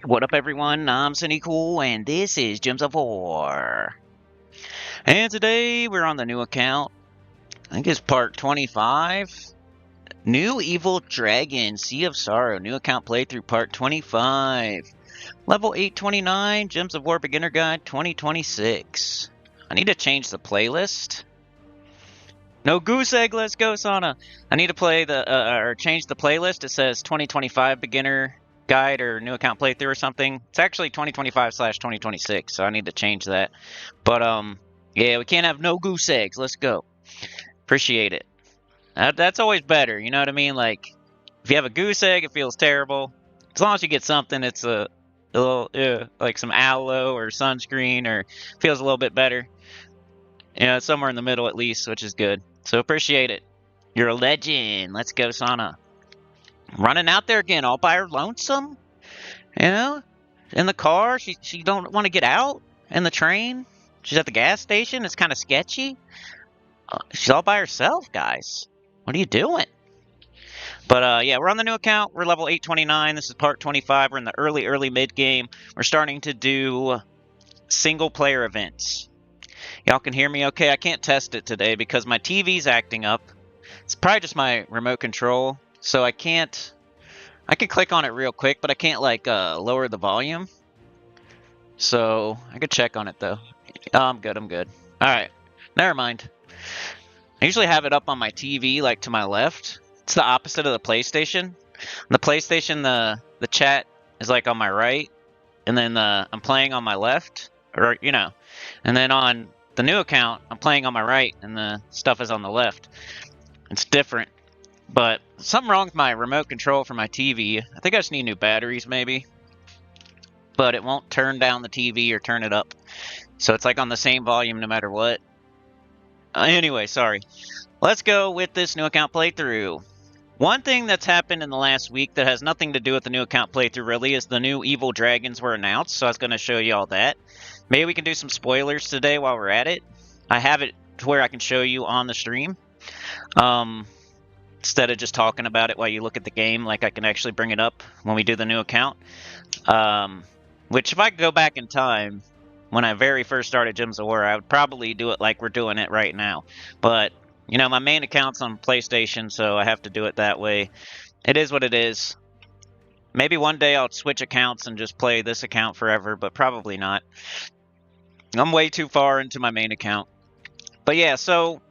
What up, everyone? I'm Sinnycool, and this is Gems of War. And today we're on the new account. I think it's part 25. New Evil Dragon, Sea of Sorrow, new account playthrough part 25. Level 829, Gems of War Beginner Guide 2026. I need to change the playlist. No goose egg, let's go, Sana. I need to play or change the playlist. It says 2025 Beginner Guide or new account playthrough or something. It's actually 2025/2026, so I need to change that. But yeah, we can't have no goose eggs. Let's go. Appreciate it. That's always better, you know what I mean? Like, if you have a goose egg, it feels terrible. As long as you get something, it's a little like some aloe or sunscreen, or feels a little bit better. You know, somewhere in the middle at least, which is good. So appreciate it. You're a legend. Let's go, Sana. Running out there again all by her lonesome, you know, in the car. She don't want to get out in the train. She's at the gas station. It's kind of sketchy. She's all by herself, guys. What are you doing? But yeah, we're on the new account. We're level 829. This is part 25. We're in the early mid game. We're starting to do single player events. Y'all can hear me okay? I can't test it today because my TV's acting up. It's probably just my remote control. So I can click on it real quick, but I can't like lower the volume. So I could check on it though. Oh, I'm good. All right, never mind. I usually have it up on my TV, like to my left. It's the opposite of the PlayStation. On the PlayStation, the chat is like on my right, and then I'm playing on my left, or you know, and then on the new account, I'm playing on my right, and the stuff is on the left. It's different. But something wrong with my remote control for my TV. I think I just need new batteries, maybe. But it won't turn down the TV or turn it up. So it's like on the same volume no matter what. Anyway, sorry. Let's go with this new account playthrough. One thing that's happened in the last week that has nothing to do with the new account playthrough really is the new evil dragons were announced. So I was going to show you all that. Maybe we can do some spoilers today while we're at it. I have it to where I can show you on the stream. Instead of just talking about it while you look at the game, like I can actually bring it up when we do the new account. Which if I could go back in time, when I very first started Gems of War, I would probably do it like we're doing it right now. But, you know, my main account's on PlayStation, so I have to do it that way. It is what it is. Maybe one day I'll switch accounts and just play this account forever, but probably not. I'm way too far into my main account. But yeah, so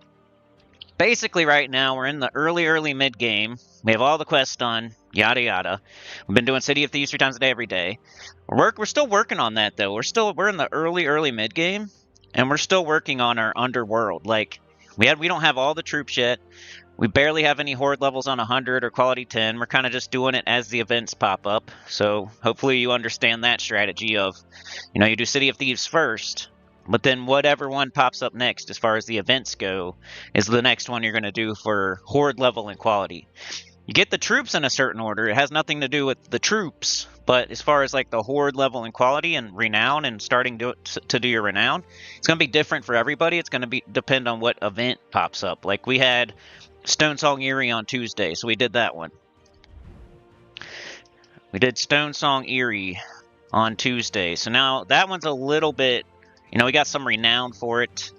basically right now we're in the early mid game. We have all the quests done, yada yada. We've been doing City of Thieves 3 times a day every day. We're still working on that though. We're in the early mid game, and we're still working on our underworld. Like we don't have all the troops yet. We barely have any horde levels on 100 or quality 10. We're kind of just doing it as the events pop up. So hopefully you understand that strategy of, you know, you do City of Thieves first, but then whatever one pops up next as far as the events go is the next one you're going to do for horde level and quality. You get the troops in a certain order. It has nothing to do with the troops, but as far as like the horde level and quality and renown and starting to do your renown, it's going to be different for everybody. It's going to depend on what event pops up. Like we had Stone Song Eerie on Tuesday, so we did that one. We did Stone Song Eerie on Tuesday, so now that one's a little bit, you know, we got some renown for it.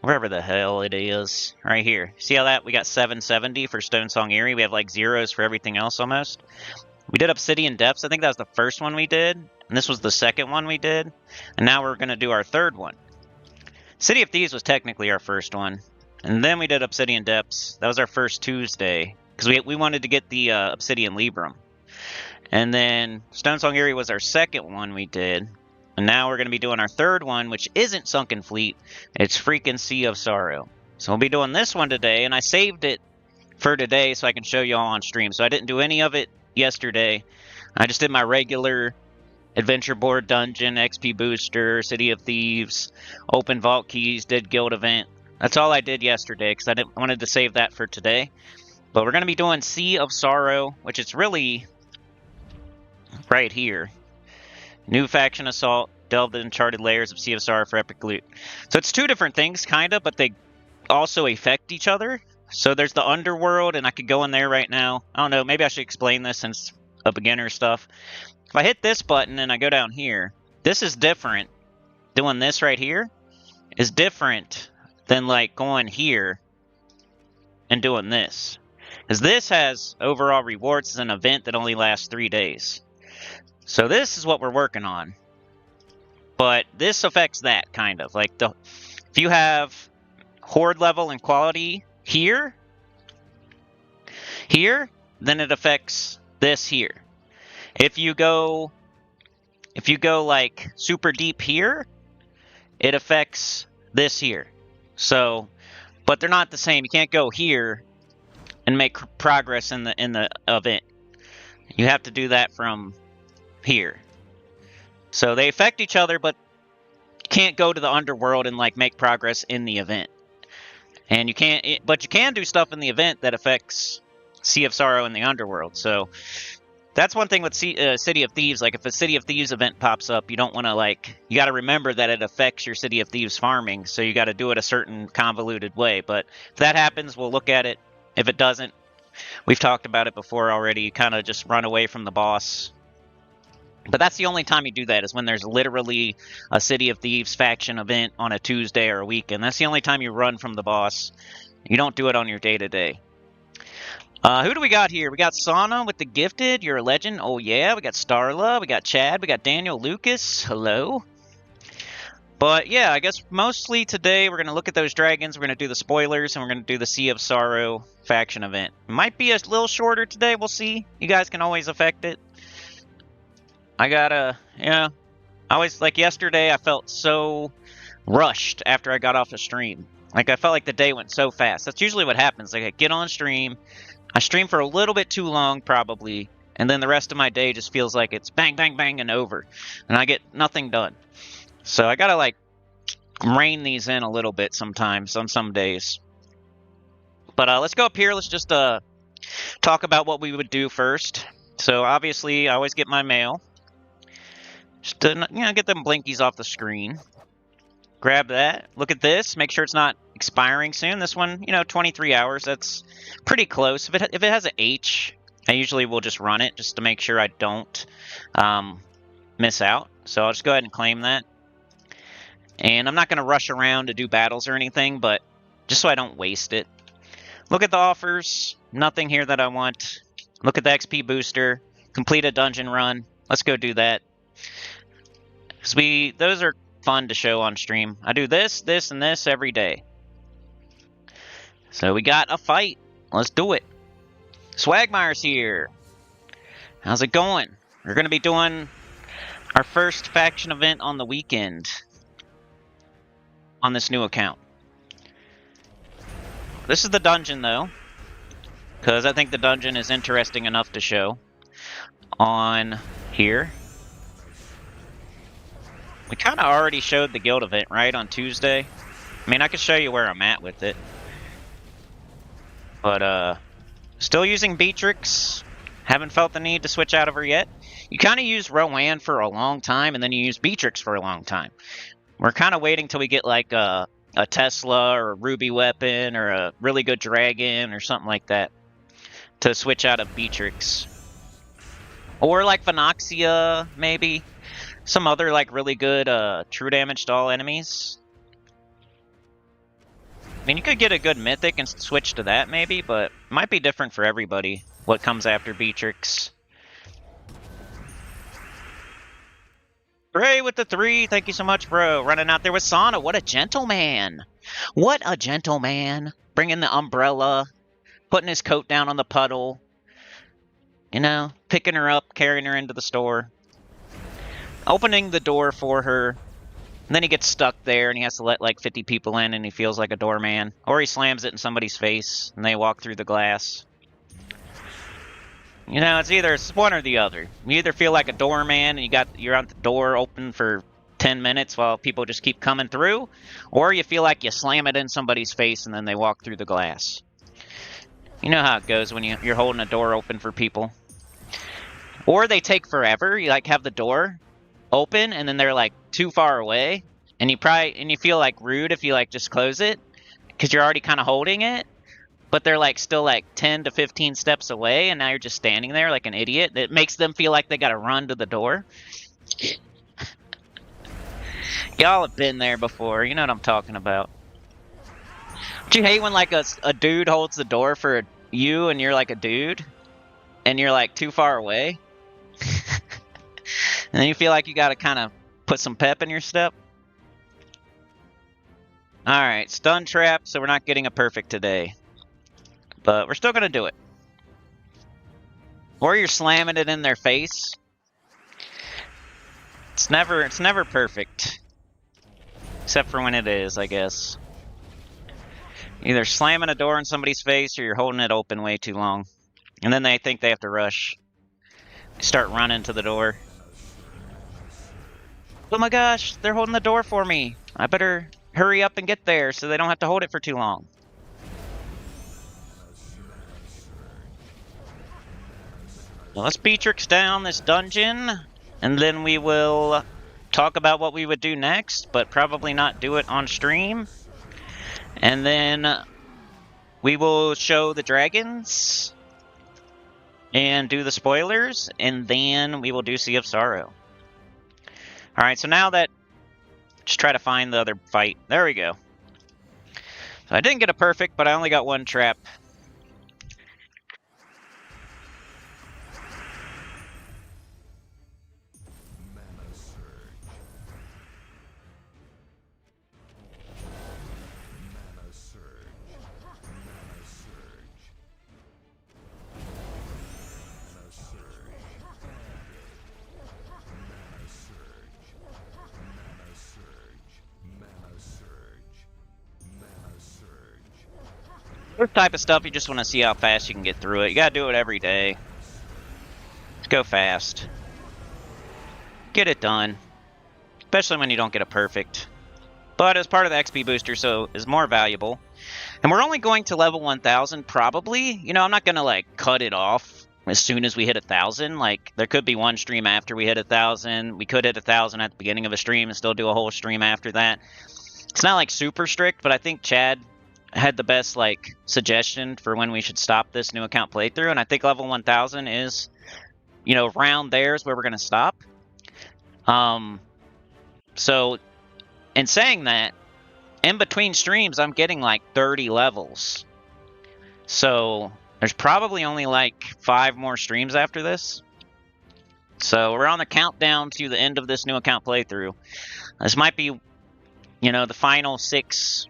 Wherever the hell it is. Right here. See how that? We got 770 for Stone Song Eerie. We have like zeros for everything else almost. We did Obsidian Depths. I think that was the first one we did. And this was the second one we did. And now we're going to do our third one. City of Thieves was technically our first one. And then we did Obsidian Depths. That was our first Tuesday. Because we wanted to get the Obsidian Libram. And then Stone Song Eerie was our second one we did. And now we're going to be doing our third one, which isn't Sunken Fleet. It's freaking Sea of Sorrow. So we'll be doing this one today, and I saved it for today so I can show you all on stream. So I didn't do any of it yesterday. I just did my regular Adventure Board Dungeon, XP Booster, City of Thieves, Open Vault Keys, did Guild Event. That's all I did yesterday because I wanted to save that for today. But we're going to be doing Sea of Sorrow, which is really right here. New faction assault, delve the uncharted layers of Sea of Sorrow for epic loot. So it's two different things, kind of, but they also affect each other. So there's the underworld, and I could go in there right now. I don't know, maybe I should explain this since a beginner stuff. If I hit this button and I go down here, this is different. Doing this right here is different than like going here and doing this. Because this has overall rewards as an event that only lasts 3 days. So this is what we're working on. But this affects that, kind of. Like, if you have horde level and quality here, then it affects this here. If you go like super deep here, it affects this here. So, but they're not the same. You can't go here and make progress in the event. You have to do that from here. So they affect each other, but you can't go to the underworld and like make progress in the event. And you can't, but you can do stuff in the event that affects Sea of Sorrow in the underworld. So that's one thing with City of Thieves. Like if a City of Thieves event pops up, you don't want to like, you got to remember that it affects your City of Thieves farming. So you got to do it a certain convoluted way. But if that happens, we'll look at it. If it doesn't, we've talked about it before already. You kind of just run away from the boss. But that's the only time you do that, is when there's literally a City of Thieves faction event on a Tuesday or a weekend. That's the only time you run from the boss. You don't do it on your day-to-day. Who do we got here? We got Sana with the Gifted. You're a legend. Oh, yeah. We got Starla. We got Chad. We got Daniel Lucas. Hello. But, yeah, I guess mostly today we're going to look at those dragons. We're going to do the spoilers, and we're going to do the Sea of Sorrow faction event. Might be a little shorter today. We'll see. You guys can always affect it. I gotta, yeah. I always, like yesterday, I felt so rushed after I got off a stream. Like, I felt like the day went so fast. That's usually what happens. Like, I get on stream, I stream for a little bit too long, probably, and then the rest of my day just feels like it's bang, bang, bang, and over. And I get nothing done. So I gotta, like, rein these in a little bit sometimes, on some days. But let's go up here. Let's just talk about what we would do first. So, obviously, I always get my mail. Just to, get them blinkies off the screen. Grab that. Look at this. Make sure it's not expiring soon. This one, 23 hours. That's pretty close. If it has an H, I usually will just run it just to make sure I don't miss out. So I'll just go ahead and claim that. And I'm not going to rush around to do battles or anything, but just so I don't waste it. Look at the offers. Nothing here that I want. Look at the XP booster. Complete a dungeon run. Let's go do that. Because those are fun to show on stream. I do this, this, and this every day. So we got a fight. Let's do it. Swagmire's here. How's it going? We're going to be doing our first faction event on the weekend on this new account. This is the dungeon, though, because I think the dungeon is interesting enough to show on here. We kind of already showed the guild event, right, on Tuesday? I mean, I could show you where I'm at with it. But, still using Beatrix. Haven't felt the need to switch out of her yet. You kind of use Rowan for a long time, and then you use Beatrix for a long time. We're kind of waiting till we get, like, a Tesla or a Ruby weapon or a really good dragon or something like that to switch out of Beatrix. Or, like, Venoxia, maybe. Some other, like, really good true damage to all enemies. I mean, you could get a good mythic and switch to that, maybe, but it might be different for everybody, what comes after Beatrix. Ray with the 3, thank you so much, bro. Running out there with Sana, what a gentleman. What a gentleman. Bringing the umbrella, putting his coat down on the puddle. Picking her up, carrying her into the store. Opening the door for her, and then he gets stuck there, and he has to let like 50 people in, and he feels like a doorman. Or he slams it in somebody's face, and they walk through the glass. It's one or the other. You either feel like a doorman, and you're at the door open for 10 minutes while people just keep coming through, or you feel like you slam it in somebody's face, and then they walk through the glass. You know how it goes when you're holding a door open for people. Or they take forever. You like have the door open and then they're like too far away, and you feel like rude if you like just close it because you're already kind of holding it. but they're like still like 10 to 15 steps away, and now you're just standing there like an idiot. It makes them feel like they gotta run to the door. Y'all have been there before. You know what I'm talking about. Do you hate when like a dude holds the door for you and you're like a dude and you're like too far away? And then you feel like you gotta kind of put some pep in your step? Alright, stun trap, so we're not getting a perfect today. But we're still gonna do it. Or you're slamming it in their face. It's never perfect. Except for when it is, I guess. Either slamming a door in somebody's face or you're holding it open way too long. And then they think they have to rush. They start running to the door. Oh my gosh, they're holding the door for me. I better hurry up and get there so they don't have to hold it for too long. Well, let's Beatrix down this dungeon, and then we will talk about what we would do next, but probably not do it on stream. And then we will show the dragons and do the spoilers, and then we will do Sea of Sorrow. Alright, so now that... Just try to find the other fight. There we go. So I didn't get a perfect, but I only got one trap. This type of stuff, you just want to see how fast you can get through it. You gotta do it every day. Just go fast. Get it done. Especially when you don't get a perfect. But as part of the XP booster, so is more valuable. And we're only going to level 1000, probably. You know, I'm not gonna, like, cut it off as soon as we hit 1000. Like, there could be one stream after we hit 1000. We could hit 1000 at the beginning of a stream and still do a whole stream after that. It's not, like, super strict, but I think Chad had the best like suggestion for when we should stop this new account playthrough, and I think level 1000 is, you know, around there is where we're gonna stop. So in saying that, in between streams I'm getting like 30 levels, so there's probably only like 5 more streams after this. So we're on the countdown to the end of this new account playthrough. This might be, you know, the final 6,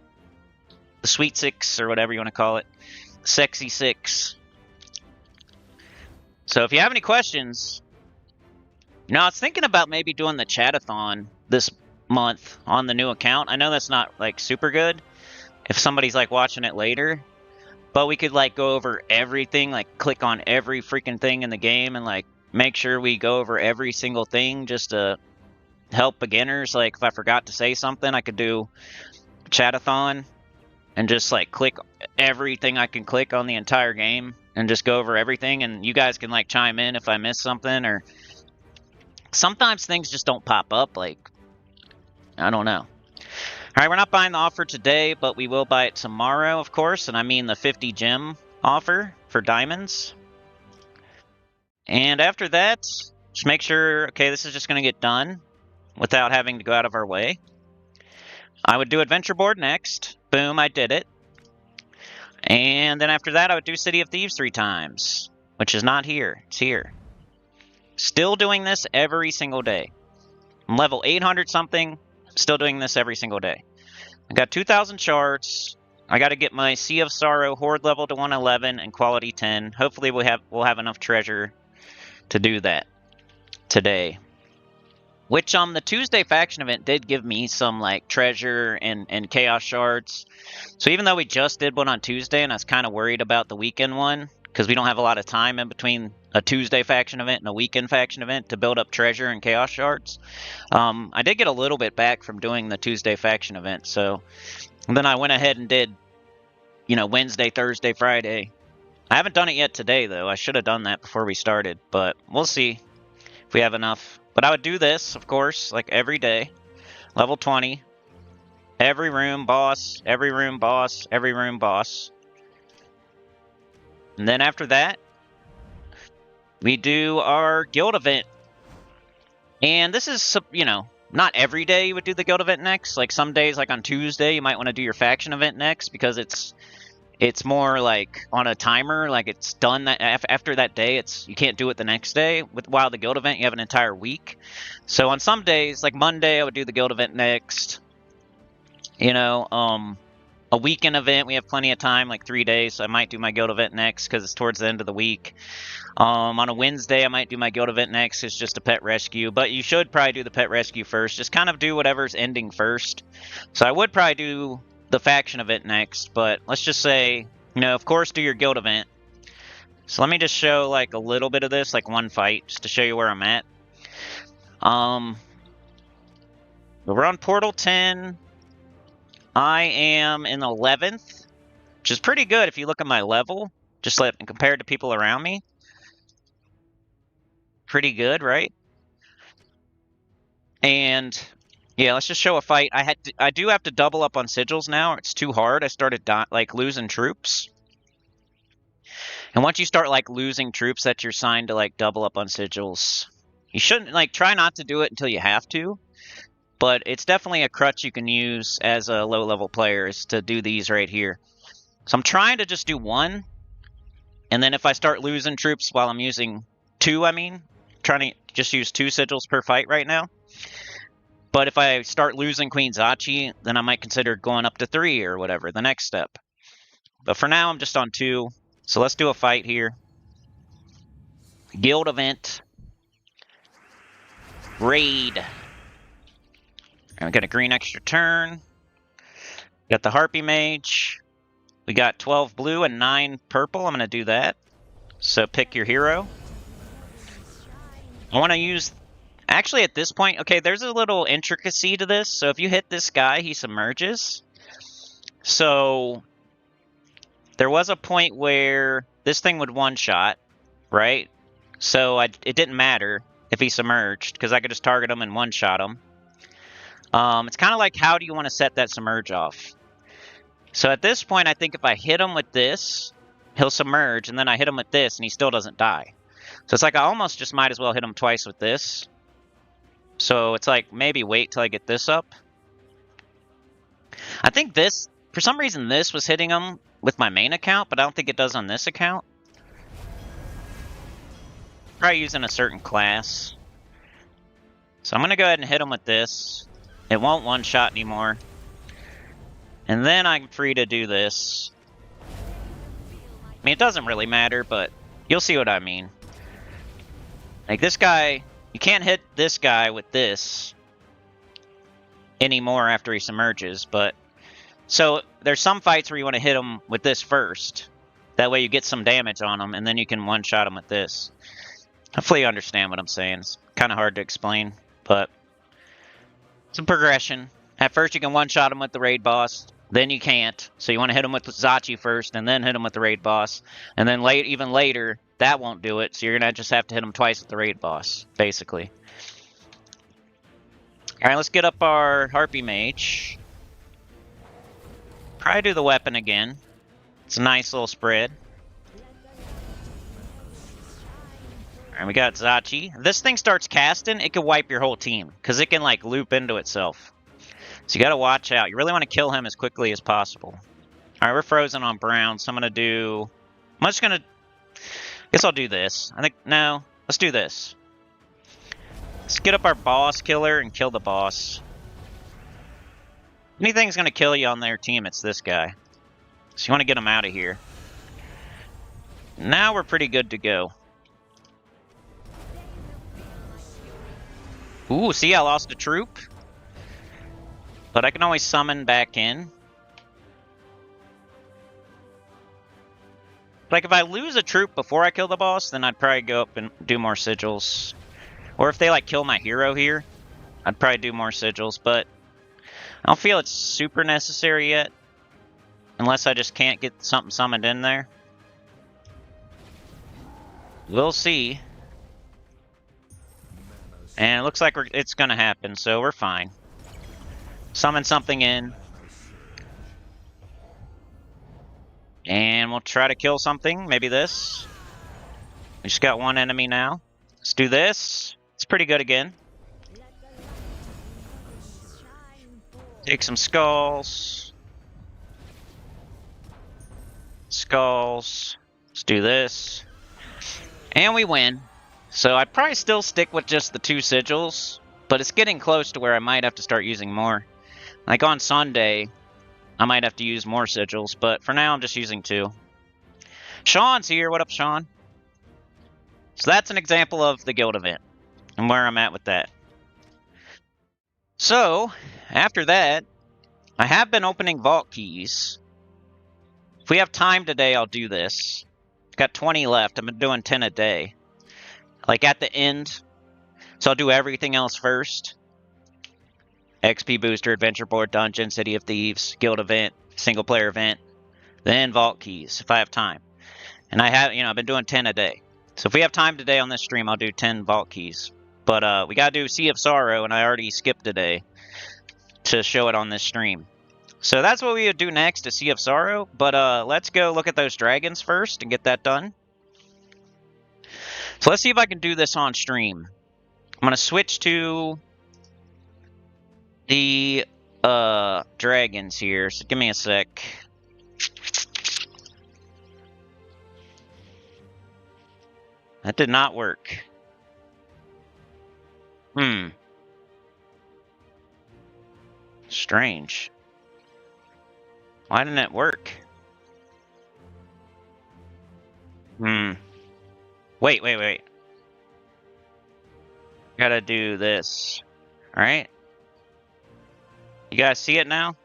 the Sweet 6, or whatever you want to call it. Sexy 6. So if you have any questions... You know, I was thinking about maybe doing the chatathon this month on the new account. I know that's not, like, super good if somebody's, like, watching it later. But we could, like, go over everything, like, click on every freaking thing in the game and, like, make sure we go over every single thing just to help beginners. Like, if I forgot to say something, I could do chatathon and just like click everything I can click on the entire game and just go over everything, and you guys can like chime in if I miss something, or sometimes things just don't pop up, like, I don't know. Alright, we're not buying the offer today, but we will buy it tomorrow, of course, and I mean the 50 gem offer for diamonds. And after that, just make sure, okay, this is just going to get done without having to go out of our way. I would do Adventure Board next. Boom, I did it. And then after that, I would do City of Thieves 3 times, which is not here. It's here. Still doing this every single day. I'm level 800 something. Still doing this every single day. I got 2,000 shards. I got to get my Sea of Sorrow Horde level to 111 and quality 10. Hopefully we'll have enough treasure to do that today. Which the Tuesday faction event did give me some like treasure and chaos shards. So even though we just did one on Tuesday, and I was kind of worried about the weekend one, because we don't have a lot of time in between a Tuesday faction event and a weekend faction event to build up treasure and chaos shards. I did get a little bit back from doing the Tuesday faction event, so and then I went ahead and did, you know, Wednesday, Thursday, Friday. I haven't done it yet today, though. I should have done that before we started, but we'll see if we have enough. But I would do this, of course, like every day. Level 20. Every room, boss. Every room, boss. Every room, boss. And then after that, we do our guild event. And this is, you know, not every day you would do the guild event next. Like some days, like on Tuesday, you might want to do your faction event next because it's more like on a timer. Like it's done that after that day. You can't do it the next day. While the guild event, you have an entire week. So on some days, like Monday, I would do the guild event next. You know, a weekend event, we have plenty of time, like 3 days. So I might do my guild event next because it's towards the end of the week. On a Wednesday, I might do my guild event next. It's just a pet rescue, but you should probably do the pet rescue first. Just kind of do whatever's ending first. So I would probably do the faction event next, but let's just say, you know, of course, do your guild event. So let me just show like a little bit of this, like one fight, just to show you where I'm at. We're on Portal 10. I am in 11th, which is pretty good if you look at my level, just compared to people around me. Pretty good, right? And yeah, let's just show a fight. I do have to double up on sigils now. It's too hard. I started like losing troops. And once you start like losing troops, that's your sign to like double up on sigils. You shouldn't like try not to do it until you have to, but it's definitely a crutch you can use as a low level player is to do these right here. So I'm trying to just do one, and then if I start losing troops while I'm using two, trying to just use 2 sigils per fight right now. But if I start losing Queen Zachi, then I might consider going up to 3 or whatever, the next step. But for now, I'm just on 2. So let's do a fight here. Guild event. Raid. And we got a green extra turn. Got the Harpy Mage. We got 12 blue and 9 purple. I'm going to do that. So pick your hero. I want to use... Actually, at this point, okay, there's a little intricacy to this. So if you hit this guy, he submerges. So there was a point where this thing would one-shot, right? So it didn't matter if he submerged, because I could just target him and one-shot him. It's kind of like, how do you want to set that submerge off? So at this point, I think if I hit him with this, he'll submerge, and then I hit him with this, and he still doesn't die. So it's like I almost just might as well hit him twice with this. So it's like, maybe wait till I get this up. I think this, for some reason, this was hitting him with my main account, but I don't think it does on this account. Probably using a certain class. So I'm going to go ahead and hit him with this. It won't one-shot anymore. And then I'm free to do this. I mean, it doesn't really matter, but you'll see what I mean. Like this guy, you can't hit this guy with this anymore after he submerges, but... So there's some fights where you want to hit him with this first. That way you get some damage on him, and then you can one-shot him with this. Hopefully you understand what I'm saying. It's kind of hard to explain, but... It's a progression. At first you can one-shot him with the raid boss, then you can't. So you want to hit him with Zachi first, and then hit him with the raid boss. And then even later, that won't do it, so you're going to just have to hit him twice with the raid boss, basically. Alright, let's get up our Harpy Mage. Probably do the weapon again. It's a nice little spread. Alright, we got Zachi. If this thing starts casting, it can wipe your whole team, because it can, like, loop into itself. So you gotta watch out. You really want to kill him as quickly as possible. Alright, we're frozen on brown, so I'm gonna do... I'm just gonna... Guess I'll do this. No, let's do this. Let's get up our boss killer and kill the boss. Anything's gonna kill you on their team, it's this guy. So you want to get him out of here. Now we're pretty good to go. Ooh, see, I lost a troop. But I can always summon back in. Like, if I lose a troop before I kill the boss, then I'd probably go up and do more sigils. Or if they, like, kill my hero here, I'd probably do more sigils, but I don't feel it's super necessary yet. Unless I just can't get something summoned in there. We'll see. And it looks like it's gonna happen, so we're fine. Summon something in. And we'll try to kill something. Maybe this. We just got one enemy now. Let's do this. It's pretty good again. Take some skulls. Skulls. Let's do this. And we win. So I'd probably still stick with just the 2 sigils, but it's getting close to where I might have to start using more. Like on Sunday, I might have to use more sigils, but for now I'm just using 2. Sean's here. What up, Sean? So that's an example of the guild event and where I'm at with that. So, after that, I have been opening vault keys. If we have time today, I'll do this. Got 20 left. I've been doing 10 a day. Like at the end. So I'll do everything else first. XP booster, adventure board, dungeon, city of thieves, guild event, single player event. Then vault keys, if I have time. And I have, I've been doing 10 a day. So if we have time today on this stream, I'll do 10 vault keys. But we gotta do Sea of Sorrow, and I already skipped today to show it on this stream. So that's what we would do next, is Sea of Sorrow. But let's go look at those dragons first and get that done. So let's see if I can do this on stream. I'm going to switch to the dragons here. So give me a sec. That did not work. Strange. Why didn't it work? Wait. Gotta do this. Alright. You guys see it now?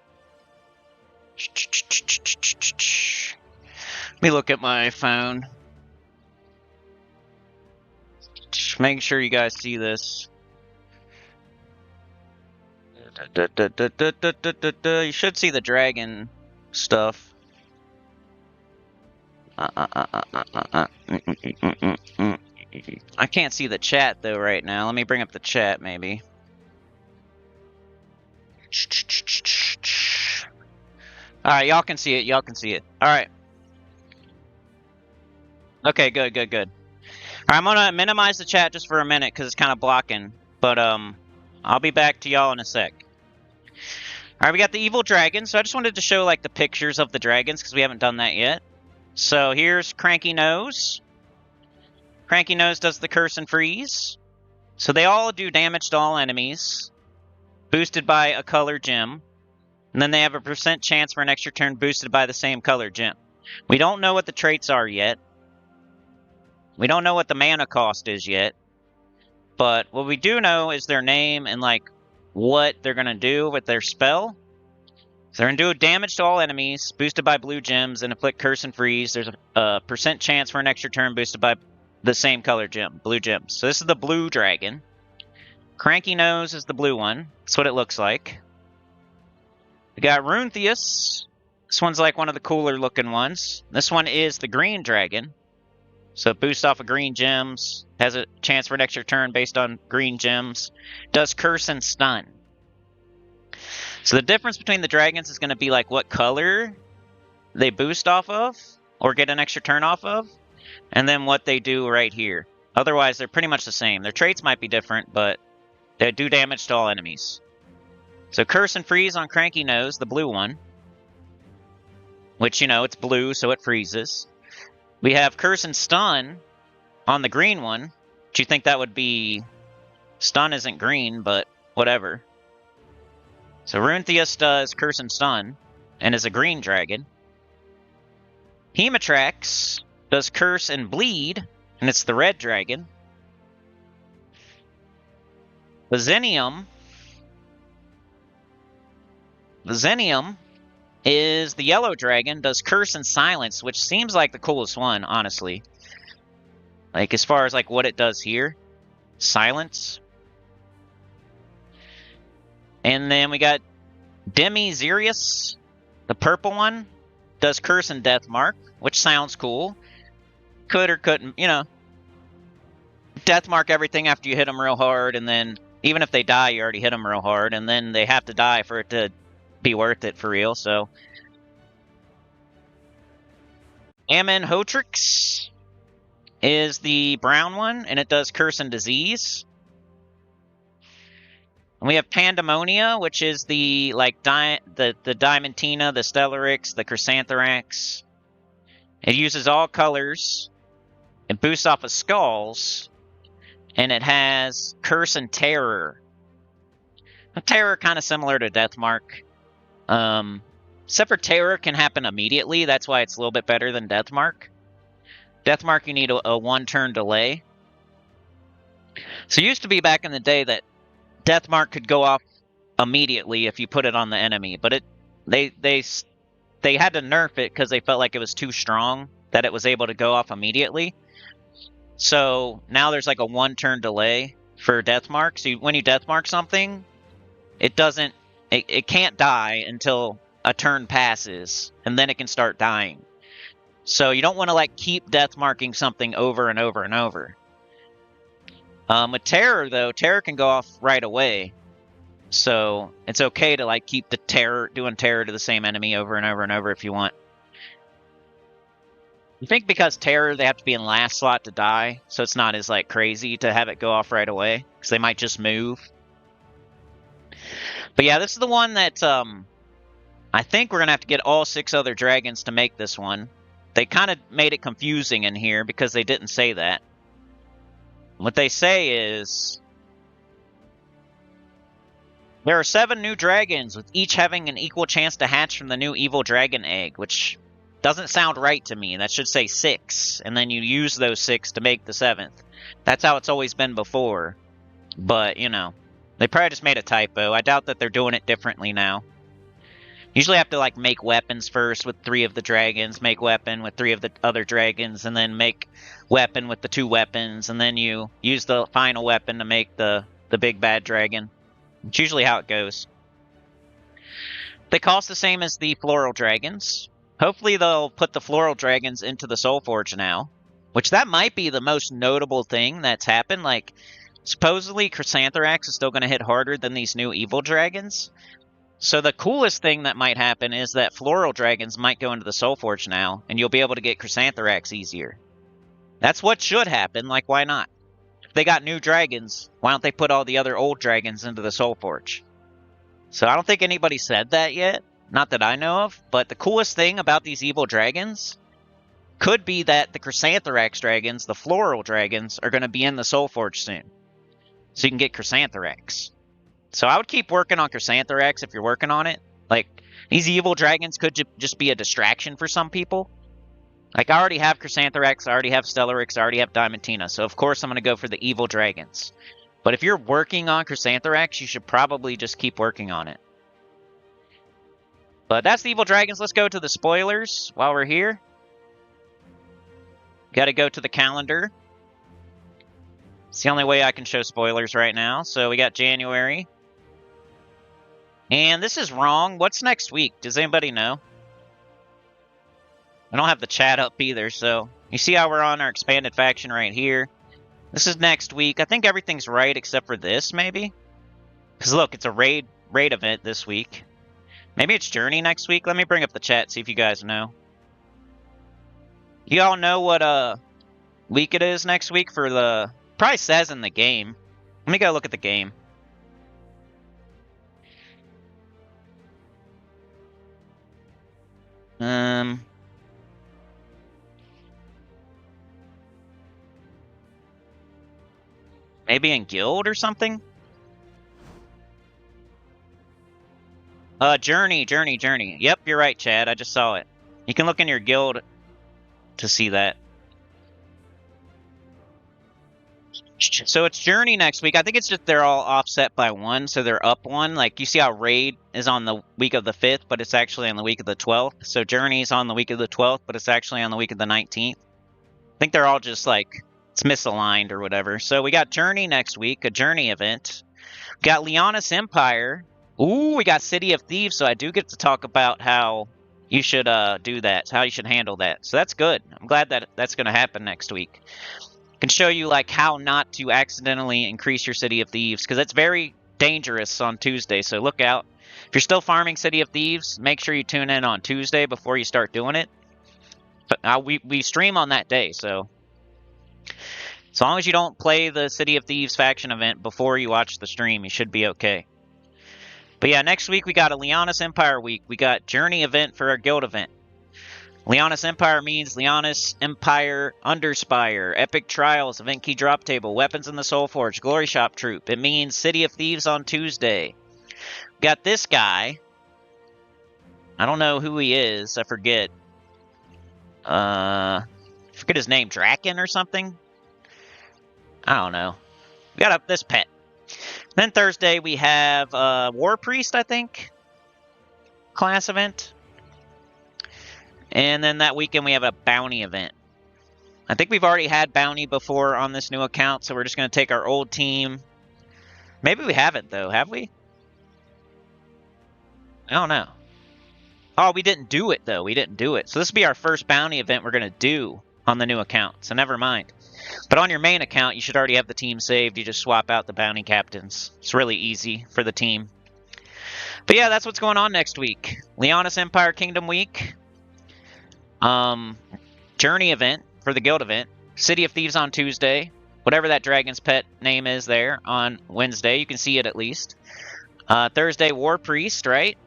Let me look at my phone. Just make sure you guys see this. You should see the dragon stuff. I can't see the chat though right now. Let me bring up the chat maybe. Alright, y'all can see it. Y'all can see it. Alright. Okay, good. Alright, I'm gonna minimize the chat just for a minute because it's kind of blocking. But I'll be back to y'all in a sec. Alright, we got the evil dragon. So I just wanted to show like the pictures of the dragons because we haven't done that yet. So here's Cranky Nose. Cranky Nose does the curse and freeze. So they all do damage to all enemies, boosted by a color gem. And then they have a % chance for an extra turn boosted by the same color gem. We don't know what the traits are yet. We don't know what the mana cost is yet. But what we do know is their name and like what they're going to do with their spell. So they're going to do damage to all enemies, boosted by blue gems, and inflict curse and freeze. There's a % chance for an extra turn boosted by the same color gem, blue gems. So this is the blue dragon. Cranky Nose is the blue one. That's what it looks like. We got Runetheus. This one's like one of the cooler looking ones. This one is the green dragon. So it boosts off of green gems. Has a chance for an extra turn based on green gems. Does curse and stun. So the difference between the dragons is going to be like what color they boost off of or get an extra turn off of, and then what they do right here. Otherwise, they're pretty much the same. Their traits might be different, but they do damage to all enemies. So curse and freeze on Cranky Nose, the blue one, which, it's blue, so it freezes. We have curse and stun on the green one, which you think that would be... Stun isn't green, but whatever. So Runetheus does curse and stun, and is a green dragon. Hematrax does curse and bleed, and it's the red dragon. Zenium is the yellow dragon, does curse and silence, which seems like the coolest one, honestly. Like, as far as like what it does here. Silence. And then we got Demi-Zerius, the purple one, does curse and death mark, which sounds cool. Could or couldn't, death mark everything after you hit them real hard, and then even if they die, you already hit them real hard, and then they have to die for it to be worth it for real, so. Amenhotrix is the brown one, and it does Curse and Disease. And we have Pandemonia, which is the the Diamantina, the Stellarix, the Chrysantherax. It uses all colors. It boosts off of skulls, and it has Curse and Terror. Terror kind of similar to Deathmark. Except for Terror can happen immediately. That's why it's a little bit better than Deathmark. Deathmark, you need a one-turn delay. So it used to be back in the day that Deathmark could go off immediately if you put it on the enemy, but they had to nerf it because they felt like it was too strong that it was able to go off immediately. So now there's like a one-turn delay for Deathmark. So when you Deathmark something, it can't die until a turn passes, and then it can start dying. So you don't want to like keep Deathmarking something over and over and over. With Terror though, Terror can go off right away. So it's okay to like keep doing Terror to the same enemy over and over and over if you want. I think because Terror, they have to be in last slot to die, so it's not as like crazy to have it go off right away, because they might just move. But yeah, this is the one that I think we're going to have to get all 6 other dragons to make this one. They kind of made it confusing in here because they didn't say that. What they say is there are 7 new dragons, with each having an equal chance to hatch from the new evil dragon egg, which doesn't sound right to me. That should say 6, and then you use those 6 to make the 7th. That's how it's always been before. But, you know, they probably just made a typo. I doubt that they're doing it differently now. Usually have to like make weapons first with 3 of the dragons, make weapon with 3 of the other dragons, and then make weapon with the 2 weapons, and then you use the final weapon to make the big bad dragon. It's usually how it goes. They cost the same as the floral dragons. Hopefully they'll put the floral dragons into the Soul Forge now, which that might be the most notable thing that's happened. Like, supposedly Chrysantherax is still going to hit harder than these new evil dragons. So the coolest thing that might happen is that floral dragons might go into the Soul Forge now, and you'll be able to get Chrysantherax easier. That's what should happen. Like, why not? If they got new dragons, why don't they put all the other old dragons into the Soul Forge? So I don't think anybody said that yet. Not that I know of. But the coolest thing about these evil dragons could be that the Chrysantherax dragons, the floral dragons, are going to be in the Soul Forge soon. So you can get Chrysantherax. So I would keep working on Chrysantherax if you're working on it. Like, these evil dragons could just be a distraction for some people. Like, I already have Chrysantherax, I already have Stellarix, I already have Diamantina. So of course I'm going to go for the evil dragons. But if you're working on Chrysantherax, you should probably just keep working on it. But that's the evil dragons. Let's go to the spoilers while we're here. Got to go to the calendar. It's the only way I can show spoilers right now. So we got January. And this is wrong. What's next week? Does anybody know? I don't have the chat up either, so... You see how we're on our expanded faction right here? This is next week. I think everything's right except for this, maybe? Because look, it's a raid event this week. Maybe it's Journey next week? Let me bring up the chat, see if you guys know. You all know what week it is next week for the... Probably says in the game. Let me go look at the game. Maybe in Guild or something? Journey. Yep, you're right, Chad. I just saw it. You can look in your Guild to see that. So it's Journey next week. I think it's just they're all offset by 1, so they're up 1. Like, you see how Raid is on the week of the 5th, but it's actually on the week of the 12th. So Journey's on the week of the 12th, but it's actually on the week of the 19th. I think they're all just, like, it's misaligned or whatever. So we got Journey next week, a Journey event. We got Leonis Empire. Ooh, we got City of Thieves, so I do get to talk about how you should do that, how you should handle that. So that's good. I'm glad that that's going to happen next week. Can show you like how not to accidentally increase your City of Thieves, because it's very dangerous on Tuesday, so look out. If you're still farming City of Thieves, make sure you tune in on Tuesday before you start doing it. we stream on that day, so as long as you don't play the City of Thieves faction event before you watch the stream, you should be okay. But yeah, next week we got a Leonis Empire week. We got Journey event for our guild event. Leonis Empire means Leonis Empire Underspire, Epic Trials, Event Key Drop Table, Weapons in the Soul Forge, Glory Shop Troop. It means City of Thieves on Tuesday. We got this guy. I don't know who he is. I forget. Forget his name. Draken or something? I don't know. We got up this pet. Then Thursday we have War Priest, I think. Class event. And then that weekend we have a bounty event. I think we've already had bounty before on this new account, so we're just going to take our old team. Maybe we haven't, though. Have we? I don't know. Oh, we didn't do it, though. We didn't do it. So this will be our first bounty event we're going to do on the new account, so never mind. But on your main account, you should already have the team saved. You just swap out the bounty captains. It's really easy for the team. But yeah, that's what's going on next week. Leonis Empire Kingdom Week. Journey event for the guild event. City of Thieves on Tuesday. Whatever that dragon's pet name is there on Wednesday. You can see it at least. Thursday, War Priest, right?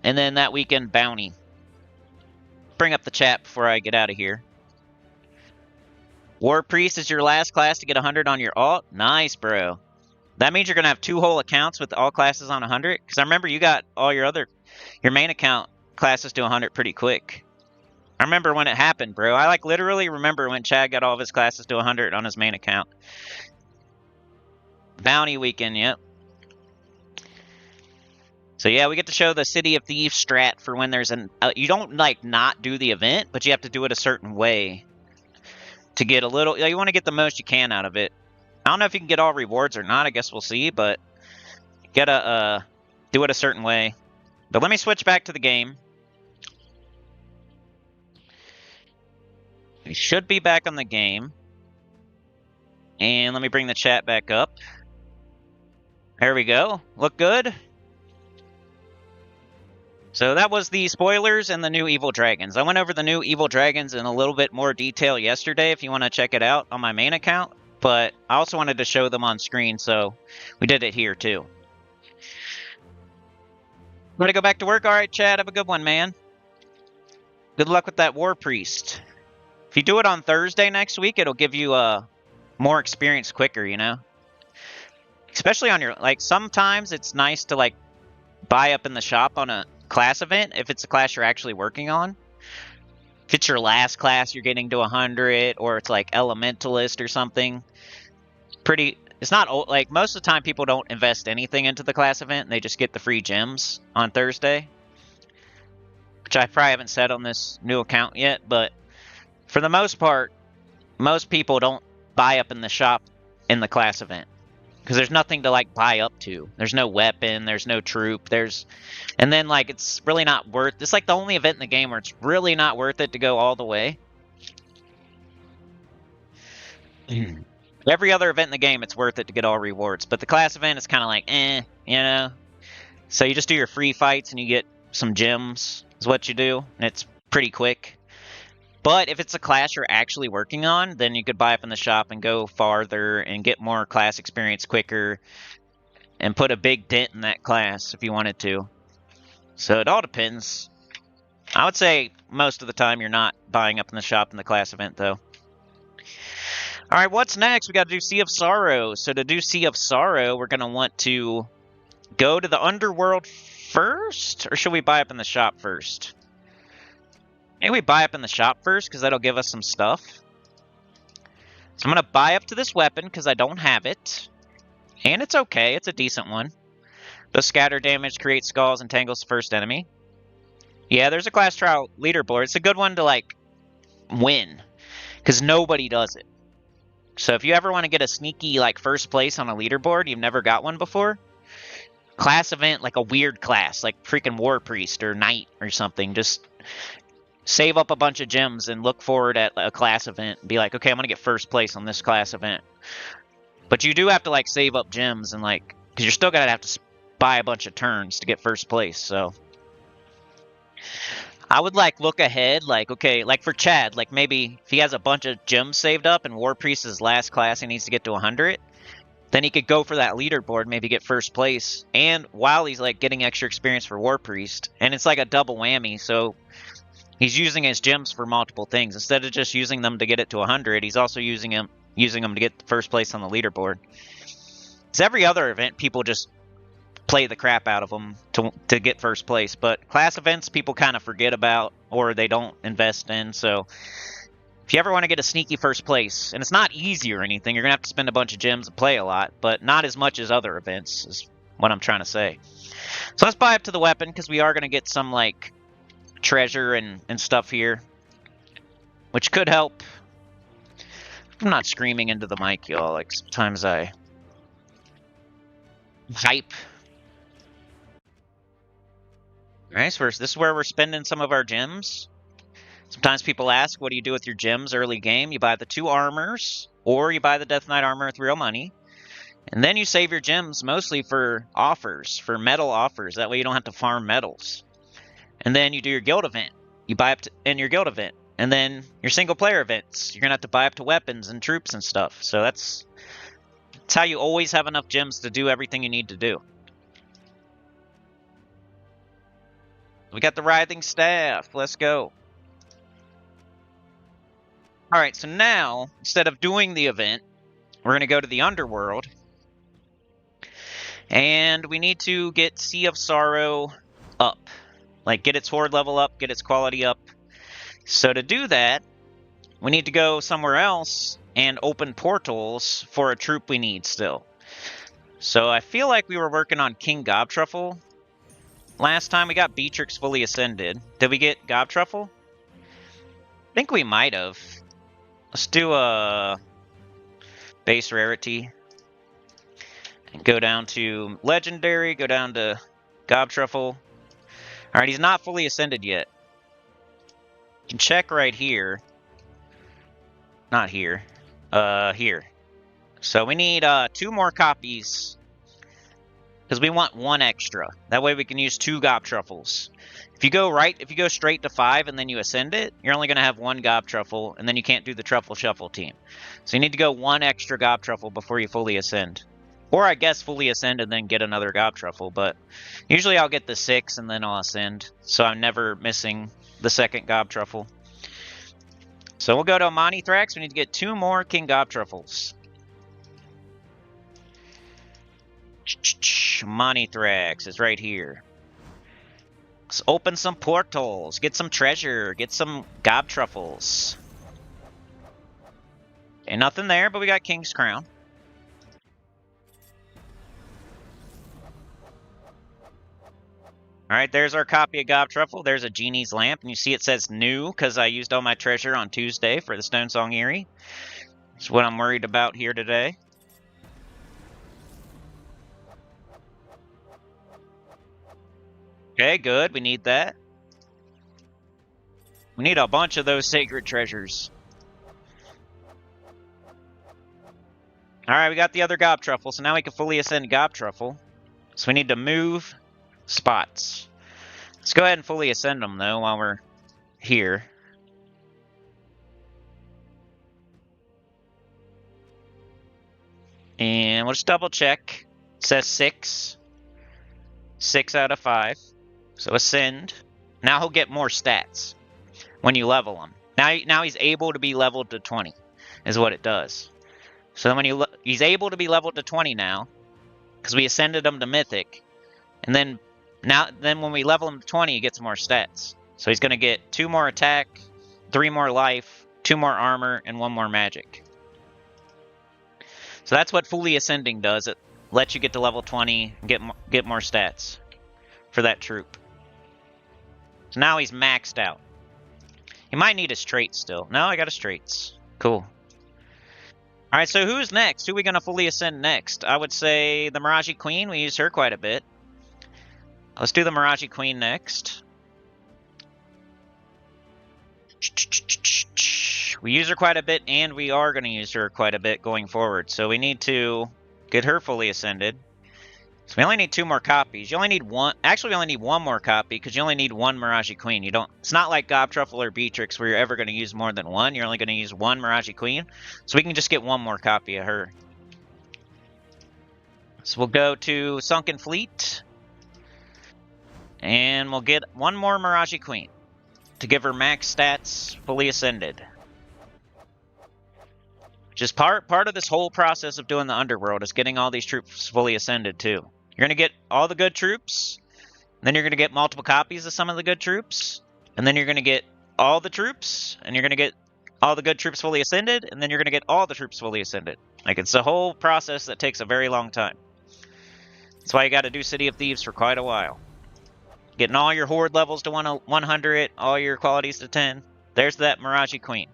And then that weekend, bounty. Bring up the chat before I get out of here. War Priest is your last class to get 100 on your alt. Nice, bro. That means you're going to have 2 whole accounts with all classes on 100? Because I remember you got all your main account classes to 100 pretty quick. I remember when it happened, bro. I literally remember when Chad got all of his classes to 100 on his main account. Bounty weekend, yep. So yeah, we get to show the City of Thieves strat for when there's an... you don't, not do the event, but you have to do it a certain way. To get a little... You want to get the most you can out of it. I don't know if you can get all rewards or not. I guess we'll see, but... You gotta, do it a certain way. But let me switch back to the game. We should be back on the game. And let me bring the chat back up. There we go. Look good? So that was the spoilers and the new Evil Dragons. I went over the new Evil Dragons in a little bit more detail yesterday if you want to check it out on my main account. But I also wanted to show them on screen, so we did it here too. Want to go back to work? All right, Chad, have a good one, man. Good luck with that War Priest. If you do it on Thursday next week, it'll give you more experience quicker, you know? Especially on your... sometimes it's nice to, buy up in the shop on a class event if it's a class you're actually working on. If it's your last class you're getting to 100, or it's Elementalist or something. It's not most of the time people don't invest anything into the class event and they just get the free gems on Thursday. Which I probably haven't said on this new account yet, but for the most part, most people don't buy up in the shop in the class event. Because there's nothing to, buy up to. There's no weapon, there's no troop, And then, it's really not worth... It's, the only event in the game where it's really not worth it to go all the way. Every other event in the game, it's worth it to get all rewards. But the class event is kind of you know? So you just do your free fights and you get some gems, is what you do. And it's pretty quick. But if it's a class you're actually working on, then you could buy up in the shop and go farther and get more class experience quicker and put a big dent in that class if you wanted to. So it all depends. I would say most of the time you're not buying up in the shop in the class event, though. Alright, what's next? We got to do Sea of Sorrow. So to do Sea of Sorrow, we're going to want to go to the Underworld first? Or should we buy up in the shop first? Maybe we buy up in the shop first, because that'll give us some stuff. So I'm going to buy up to this weapon, because I don't have it. And it's okay. It's a decent one. Does scatter damage, create skulls, and tangles the first enemy. Yeah, there's a class trial leaderboard. It's a good one to, win. Because nobody does it. So if you ever want to get a sneaky, first place on a leaderboard, you've never got one before. Class event, a weird class. Freaking War Priest or Knight or something. Just... save up a bunch of gems and look forward at a class event and be like, okay, I'm going to get first place on this class event. But you do have to, save up gems and, because you're still going to have to buy a bunch of turns to get first place, so. I would like look ahead, like, okay, like for Chad, like maybe if he has a bunch of gems saved up and War Priest is his last class, he needs to get to 100. Then he could go for that leaderboard, maybe get first place, and while he's like getting extra experience for War Priest, and it's like a double whammy. So he's using his gems for multiple things instead of just using them to get it to 100. He's also using them to get first place on the leaderboard. Because every other event, people just play the crap out of them to get first place, but class events people kind of forget about or they don't invest in. So if you ever want to get a sneaky first place, and it's not easy or anything, you're gonna have to spend a bunch of gems and play a lot, but not as much as other events is what I'm trying to say. So let's buy up to the weapon because we are gonna get some like treasure and stuff here, which could help. I'm not screaming into the mic, y'all. Like sometimes I hype. Alright, so this is where we're spending some of our gems. Sometimes people ask, what do you do with your gems early game? You buy the 2 armors, or you buy the Death Knight armor with real money. And then you save your gems mostly for offers, for medal offers. That way you don't have to farm medals. And then you do your guild event. You buy up in your guild event. And then your single player events. You're going to have to buy up to weapons and troops and stuff. So that's how you always have enough gems to do everything you need to do. We got the Writhing Staff. Let's go. Alright, so now, instead of doing the event, we're going to go to the Underworld. And we need to get Sea of Sorrow up. Like, get its horde level up, get its quality up. So to do that, we need to go somewhere else and open portals for a troop we need still. So I feel like we were working on King Gobtruffle. Last time we got Beatrix fully ascended. Did we get Gobtruffle? I think we might have. Let's do a base rarity. And go down to legendary, go down to Gobtruffle. Alright, he's not fully ascended yet. You can check right here. Not here. Here. So we need 2 more copies. Because we want 1 extra. That way we can use 2 Gobtruffles. If you go straight to 5 and then you ascend it, you're only going to have 1 Gobtruffle, and then you can't do the Truffle Shuffle team. So you need to go 1 extra Gobtruffle before you fully ascend. Or I guess fully ascend and then get another Gobtruffle, but usually I'll get the 6 and then I'll ascend, so I'm never missing the second Gobtruffle. So we'll go to Amonithrax. We need to get 2 more King Gobtruffles. Amonithrax is right here. Let's open some portals, get some treasure, get some Gobtruffles. Ain't nothing there, but we got King's Crown. Alright, there's our copy of Gobtruffle. There's a Genie's Lamp, and you see it says new, because I used all my treasure on Tuesday for the Stone Song Eerie. That's what I'm worried about here today. Okay, good. We need that. We need a bunch of those sacred treasures. Alright, we got the other Gobtruffle, so now we can fully ascend Gobtruffle. So we need to move spots. Let's go ahead and fully ascend them, though, while we're here. And we'll just double check. It says 6. 6 out of 5. So ascend. Now he'll get more stats when you level him. Now he's able to be leveled to 20, is what it does. So when he's able to be leveled to 20 now, because we ascended him to Mythic, and then when we level him to 20, he gets more stats. So he's going to get 2 more attack, 3 more life, 2 more armor, and 1 more magic. So that's what fully ascending does. It lets you get to level 20 and get more stats for that troop. So now he's maxed out. He might need his traits still. No, I got his traits. Cool. Alright, so who's next? Who are we going to fully ascend next? I would say the Miraji Queen. We use her quite a bit. Let's do the Miraji Queen next. We use her quite a bit, and we are going to use her quite a bit going forward. So we need to get her fully ascended. So we only need 2 more copies. You only need one. Actually, we only need 1 more copy because you only need 1 Mirage Queen. You don't. It's not like Gobtruffle or Beatrix where you're ever going to use more than 1. You're only going to use 1 Mirage Queen. So we can just get 1 more copy of her. So we'll go to Sunken Fleet. And we'll get 1 more Mirage Queen to give her max stats fully ascended. Just part of this whole process of doing the underworld is getting all these troops fully ascended too. You're going to get all the good troops, then you're going to get multiple copies of some of the good troops, and then you're going to get all the troops, and you're going to get all the good troops fully ascended, and then you're going to get all the troops fully ascended. Like, it's a whole process that takes a very long time. That's why you got to do City of Thieves for quite a while. Getting all your horde levels to 100, all your qualities to 10. There's that Mirage Queen.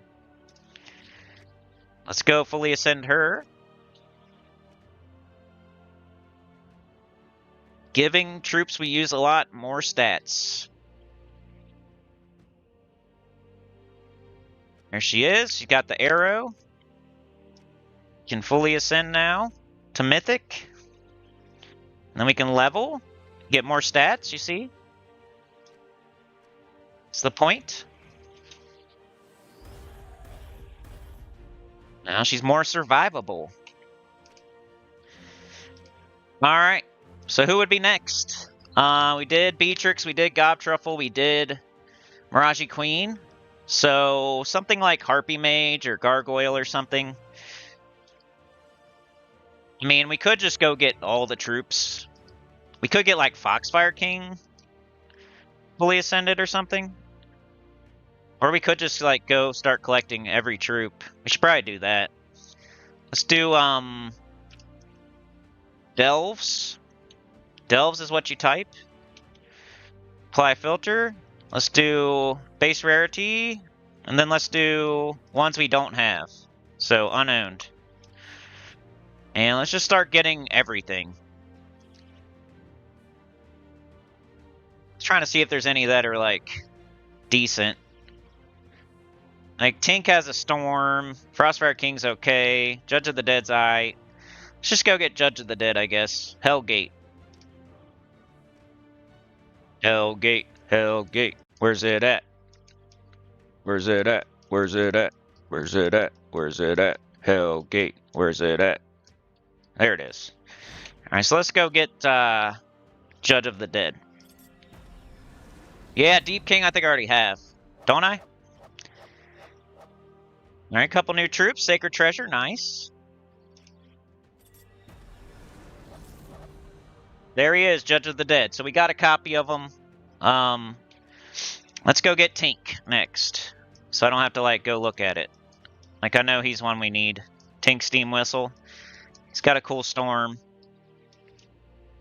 Let's go fully ascend her. Giving troops we use a lot more stats. There she is. She got the arrow. Can fully ascend now to Mythic. And then we can level. Get more stats, you see? That's the point. Now she's more survivable. Alright. So who would be next? We did Beatrix, we did Gobtruffle, we did Mirage Queen. So something like Harpy Mage or Gargoyle or something. I mean, we could just go get all the troops. We could get like Foxfire King fully ascended or something. Or we could just like go start collecting every troop. We should probably do that. Let's do Delves. Delves is what you type. Apply filter. Let's do base rarity. And then let's do ones we don't have. So unowned. And let's just start getting everything. Trying to see if there's any that are like decent. Like, Tink has a Storm. Frostfire King's okay. Judge of the Dead's aight. Let's just go get Judge of the Dead, I guess. Hellgate. Hellgate. Hellgate. Where's it at? Where's it at? Where's it at? Where's it at? Where's it at? Hellgate. Where's it at? There it is. Alright, so let's go get Judge of the Dead. Yeah, Deep King I think I already have. Don't I? Alright, couple new troops. Sacred Treasure, nice. There he is, Judge of the Dead. So we got a copy of him. Let's go get Tink next. So I don't have to, like, go look at it. Like, I know he's one we need. Tink Steam Whistle. He's got a cool storm.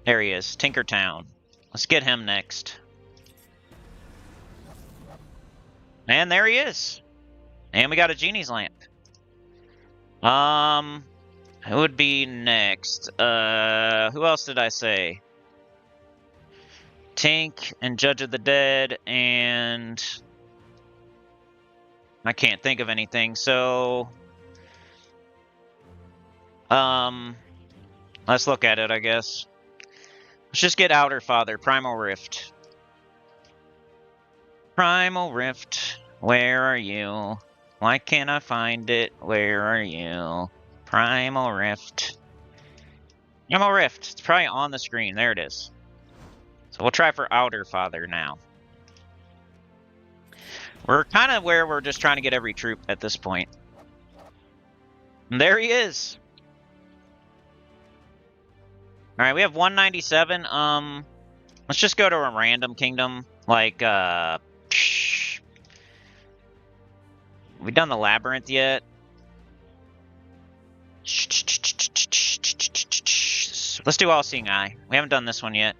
There he is, Tinkertown. Let's get him next. And there he is. And we got a Genie's Lamp. Who would be next? Who else did I say? Tink and Judge of the Dead and... I can't think of anything, so... let's look at it, I guess. Let's just get Outer Father, Primal Rift. Primal Rift, where are you? Why can't I find it? Where are you? Primal Rift. Primal Rift. It's probably on the screen. There it is. So we'll try for Outer Father now. We're kind of where we're just trying to get every troop at this point. And there he is. Alright, we have 197. Let's just go to a random kingdom. Like, we done the Labyrinth yet? Let's do All Seeing Eye. We haven't done this one yet.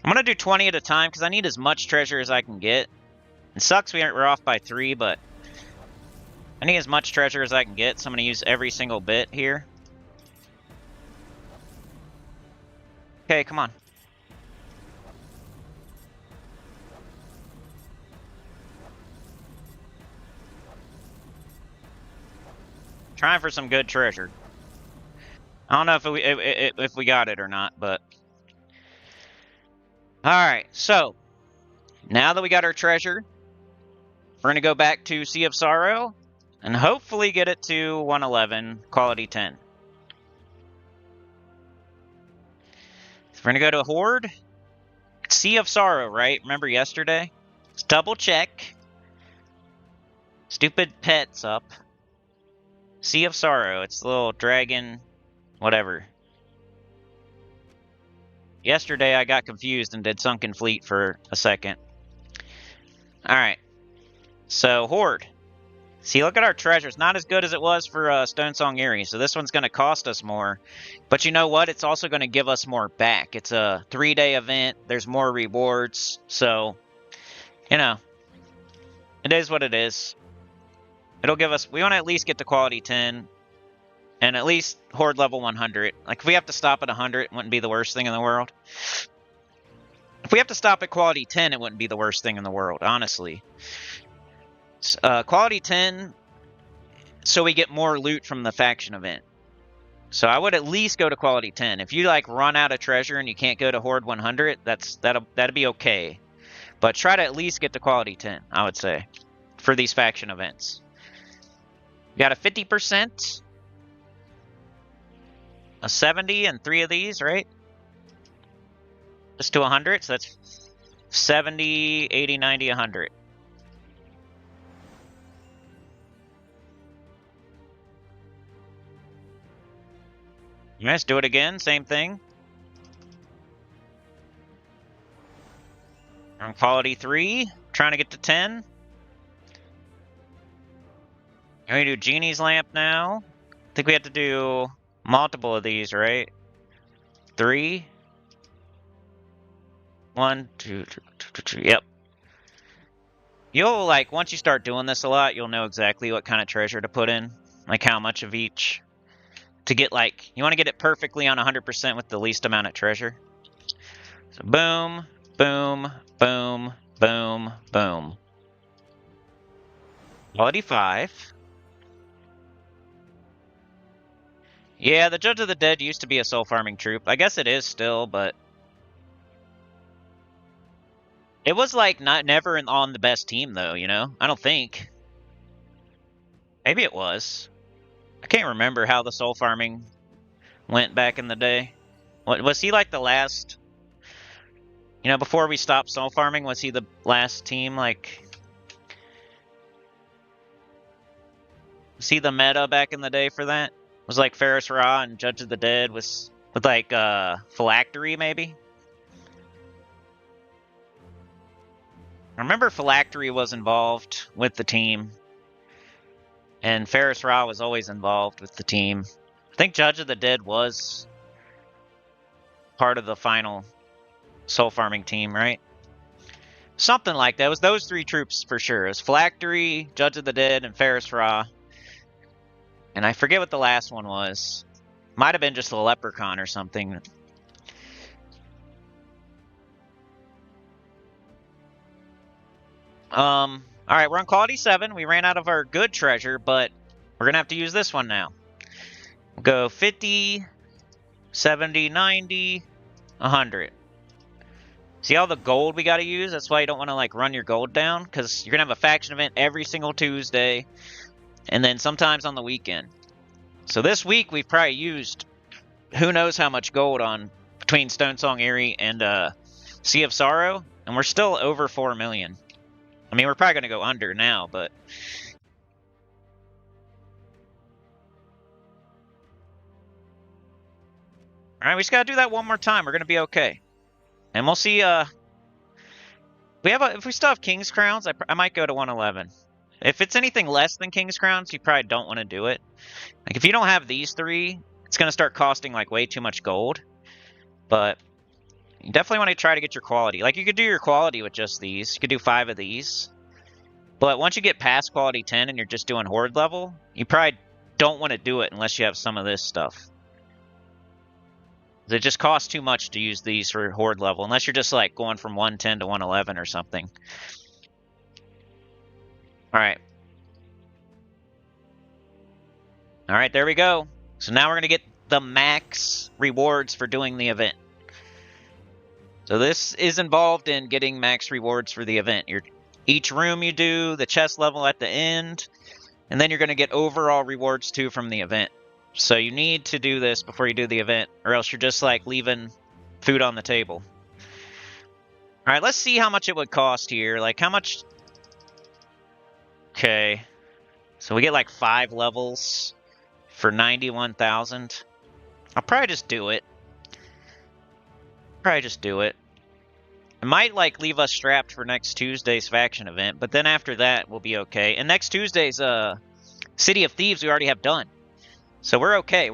I'm going to do 20 at a time because I need as much treasure as I can get. It sucks we're off by 3, but I need as much treasure as I can get, so I'm going to use every single bit here. Okay, come on. Trying for some good treasure. I don't know if we got it or not, but Alright, so now that we got our treasure, we're going to go back to Sea of Sorrow and hopefully get it to 111, quality 10. So we're going to go to Horde. Sea of Sorrow, right? Remember yesterday? Let's double check. Stupid pet's up. Sea of Sorrow. It's the little dragon, whatever. Yesterday I got confused and did Sunken Fleet for a second. Alright. So, Horde. See, look at our treasure. It's not as good as it was for Stonesong Eyrie, so this one's going to cost us more. But you know what? It's also going to give us more back. It's a 3-day event. There's more rewards. So, you know, it is what it is. It'll give us... We want to at least get to quality 10. And at least Horde level 100. Like, if we have to stop at 100, it wouldn't be the worst thing in the world. If we have to stop at quality 10, it wouldn't be the worst thing in the world, honestly. Quality 10, so we get more loot from the faction event. So I would at least go to quality 10. If you like run out of treasure and you can't go to Horde 100, that'll be okay. But try to at least get to quality 10, I would say, for these faction events. You got a 50%, a 70, and 3 of these, right? Just to 100, so that's 70, 80, 90, 100. Let's do it again, same thing. On quality 3, trying to get to 10. Can we do Genie's Lamp now? I think we have to do multiple of these, right? 3. 1, 2, 3, yep. You'll, like, once you start doing this a lot, you'll know exactly what kind of treasure to put in. Like, how much of each. To get, like, you want to get it perfectly on 100% with the least amount of treasure. So, boom, boom, boom, boom, boom. Quality 5. Yeah, the Judge of the Dead used to be a soul farming troop. I guess it is still, but... It was, like, never on the best team, though, you know? I don't think. Maybe it was. I can't remember how the soul farming went back in the day. What, was he, like, the last... You know, before we stopped soul farming, was he the last team, like... Was he the meta back in the day for that? Was, like, Ferris Ra and Judge of the Dead with like, Phylactery, maybe? I remember Phylactery was involved with the team. And Ferris Ra was always involved with the team. I think Judge of the Dead was part of the final soul farming team, right? Something like that. It was those 3 troops for sure. It was Phylactery, Judge of the Dead, and Ferris Ra. And I forget what the last one was. Might have been just a leprechaun or something. Alright, we're on quality 7. We ran out of our good treasure, but we're gonna have to use this one now. We'll go 50, 70, 90, 100. See all the gold we gotta use? That's why you don't want to, like, run your gold down, because you're gonna have a faction event every single Tuesday, and then sometimes on the weekend. So this week we've probably used who knows how much gold on between Stonesong Eyrie and Sea of Sorrow, and we're still over 4 million. I mean, we're probably going to go under now, but... Alright, we just got to do that one more time. We're going to be okay. And we'll see, if we still have King's Crowns, I might go to 111. If it's anything less than King's Crowns, you probably don't want to do it. Like, if you don't have these 3, it's going to start costing, like, way too much gold. But you definitely want to try to get your quality. Like, you could do your quality with just these. You could do 5 of these. But once you get past quality 10 and you're just doing Horde level, you probably don't want to do it unless you have some of this stuff. It just costs too much to use these for Horde level, unless you're just, like, going from 110 to 111 or something. Alright. Alright, there we go. So now we're going to get the max rewards for doing the event. So this is involved in getting max rewards for the event. Each room you do, the chest level at the end, and then you're going to get overall rewards too from the event. So you need to do this before you do the event, or else you're just like leaving food on the table. All right, let's see how much it would cost here. Like how much... Okay. So we get like 5 levels for 91,000. I'll probably just do it. It might like leave us strapped for next Tuesday's faction event, but then after that we'll be okay. And next Tuesday's City of Thieves we already have done. So we're okay,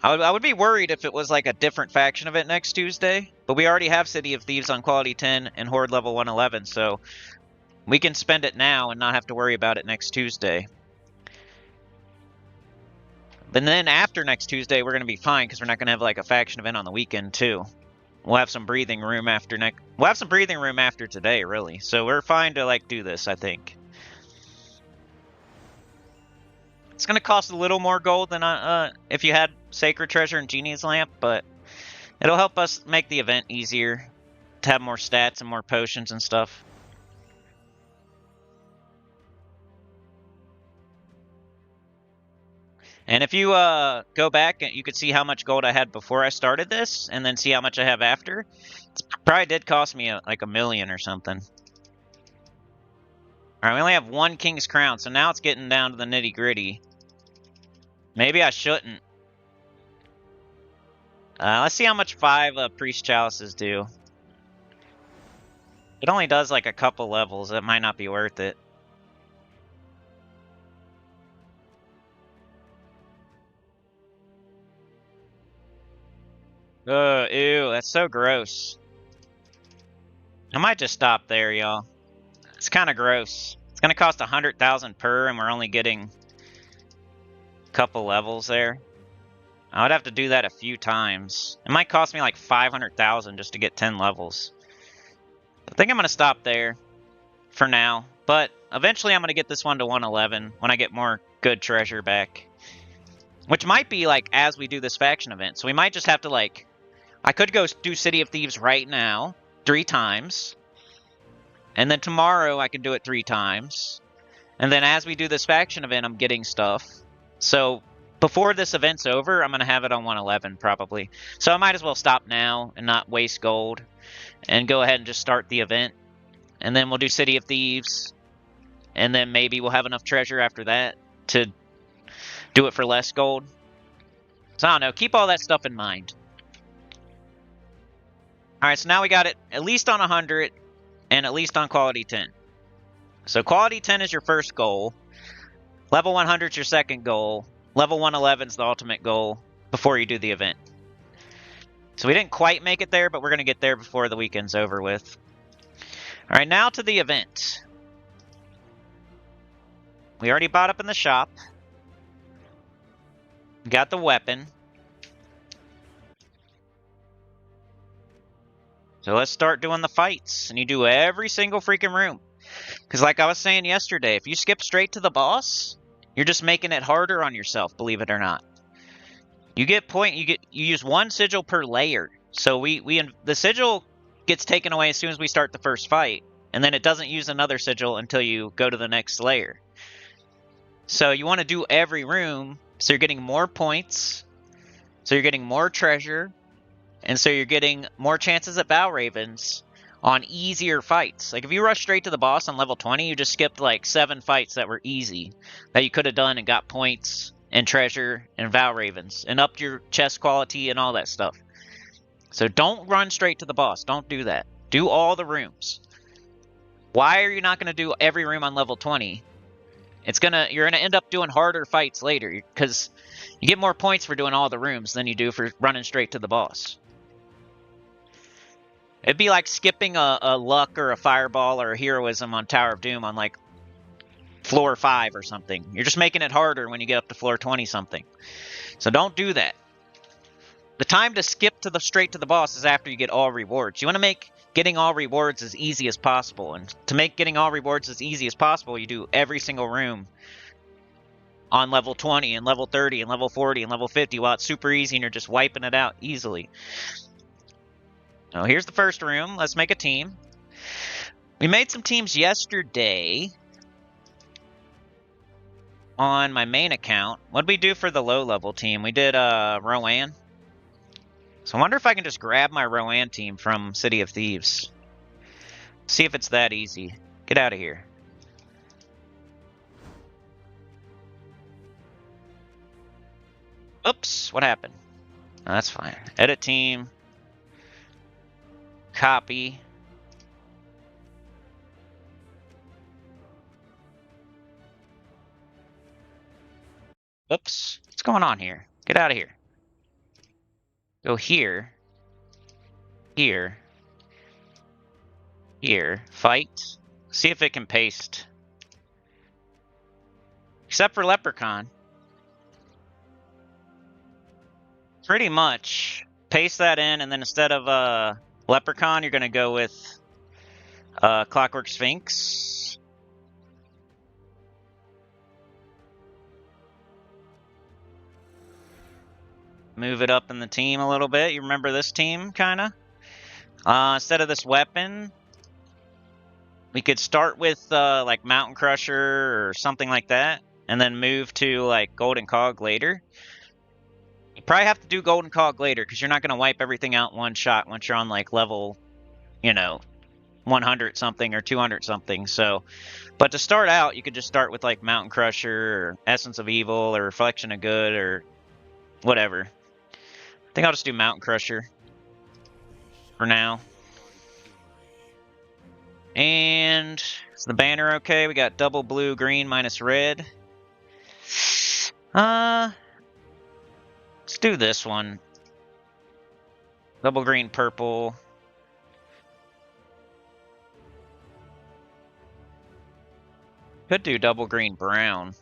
I would be worried if it was like a different faction event next Tuesday, but we already have City of Thieves on quality 10 and Horde level 111, so we can spend it now and not have to worry about it next Tuesday. But then after next Tuesday, we're going to be fine because we're not going to have like a faction event on the weekend too. We'll have some breathing room after We'll have some breathing room after today, really. So we're fine to like do this, I think. It's going to cost a little more gold than if you had Sacred Treasure and Genie's Lamp, but it'll help us make the event easier to have more stats and more potions and stuff. And if you go back, you could see how much gold I had before I started this, and then see how much I have after. It probably did cost me like $1 million or something. Alright, we only have 1 King's Crown, so now it's getting down to the nitty gritty. Maybe I shouldn't. Let's see how much 5 Priest Chalices do. It only does like a couple levels, it might not be worth it. Ew, that's so gross. I might just stop there, y'all. It's kind of gross. It's gonna cost 100,000 per, and we're only getting a couple levels there. I would have to do that a few times. It might cost me like 500,000 just to get 10 levels. I think I'm gonna stop there for now, but eventually I'm gonna get this one to 111 when I get more good treasure back. Which might be like as we do this faction event. So we might just have to like... I could go do City of Thieves right now, 3 times. And then tomorrow I can do it 3 times. And then as we do this faction event, I'm getting stuff. So before this event's over, I'm going to have it on 111 probably. So I might as well stop now and not waste gold. And go ahead and just start the event. And then we'll do City of Thieves. And then maybe we'll have enough treasure after that to do it for less gold. So I don't know, keep all that stuff in mind. Alright, so now we got it at least on 100 and at least on quality 10. So quality 10 is your first goal. Level 100 is your second goal. Level 111 is the ultimate goal before you do the event. So we didn't quite make it there, but we're going to get there before the weekend's over with. Alright, now to the event. We already bought up in the shop. Got the weapon. So let's start doing the fights. And you do every single freaking room. Because like I was saying yesterday, if you skip straight to the boss, you're just making it harder on yourself, believe it or not. You get you use 1 sigil per layer. So the sigil gets taken away as soon as we start the first fight. And then it doesn't use another sigil until you go to the next layer. So you want to do every room, so you're getting more points, so you're getting more treasure, and so you're getting more chances at Val Ravens on easier fights. Like if you rush straight to the boss on level 20, you just skipped like 7 fights that were easy, that you could have done and got points and treasure and Val Ravens, and upped your chest quality and all that stuff. So don't run straight to the boss, don't do that. Do all the rooms. Why are you not going to do every room on level 20? You're gonna end up doing harder fights later because you get more points for doing all the rooms than you do for running straight to the boss. It'd be like skipping a luck or a fireball or a heroism on Tower of Doom on like floor 5 or something. You're just making it harder when you get up to floor 20 something. So don't do that. The time to skip to straight to the boss is after you get all rewards. You want to make getting all rewards as easy as possible. And to make getting all rewards as easy as possible, you do every single room on level 20 and level 30 and level 40 and level 50 while it's super easy and you're just wiping it out easily. Oh, here's the first room. Let's make a team. We made some teams yesterday on my main account. What'd we do for the low-level team? We did Rowan. So I wonder if I can just grab my Rowan team from City of Thieves. See if it's that easy. Get out of here. Oops, what happened? Oh, that's fine. Edit team. Copy. Oops, what's going on here? Get out of here. Go here. Here. Here. Fight. See if it can paste. Except for Leprechaun. Pretty much. Paste that in, and then instead of Leprechaun, you're going to go with Clockwork Sphinx. Move it up in the team a little bit. You remember this team, kind of? Instead of this weapon, we could start with like Mountain Crusher or something like that, and then move to like Golden Cog later. You probably have to do Golden Cog later because you're not going to wipe everything out in one shot once you're on like level, 100 something or 200 something. So, but to start out, you could just start with like Mountain Crusher or Essence of Evil or Reflection of Good or whatever. I think I'll just do Mountain Crusher for now. And is the banner okay? We got double blue, green, minus red. Let's do this one. Double green, purple. Could do double green, brown.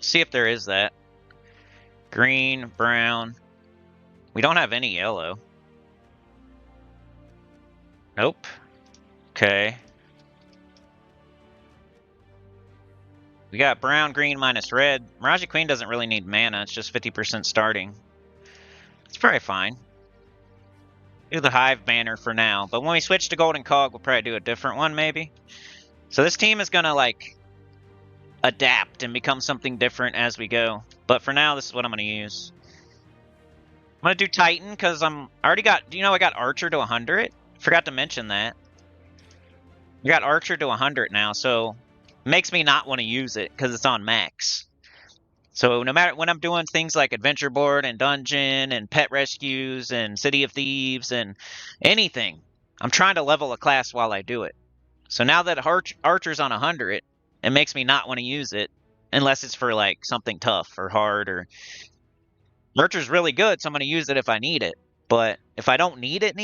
See if there is that. Green, brown. We don't have any yellow. Nope. Okay. We got brown, green, minus red. Mirage Queen doesn't really need mana. It's just 50% starting. It's probably fine. Do the Hive banner for now. But when we switch to Golden Cog, we'll probably do a different one, maybe. So this team is going to, like, adapt and become something different as we go. But for now, this is what I'm going to use. I'm going to do Titan because I got Archer to 100? Forgot to mention that. We got Archer to 100 now, so it makes me not want to use it because it's on max. So no matter when I'm doing things like Adventure Board and Dungeon and Pet Rescues and City of Thieves and anything, I'm trying to level a class while I do it. So now that Archer's on 100, it makes me not want to use it unless it's for like something tough or hard or... Archer's really good, so I'm going to use it if I need it. But if I don't need it,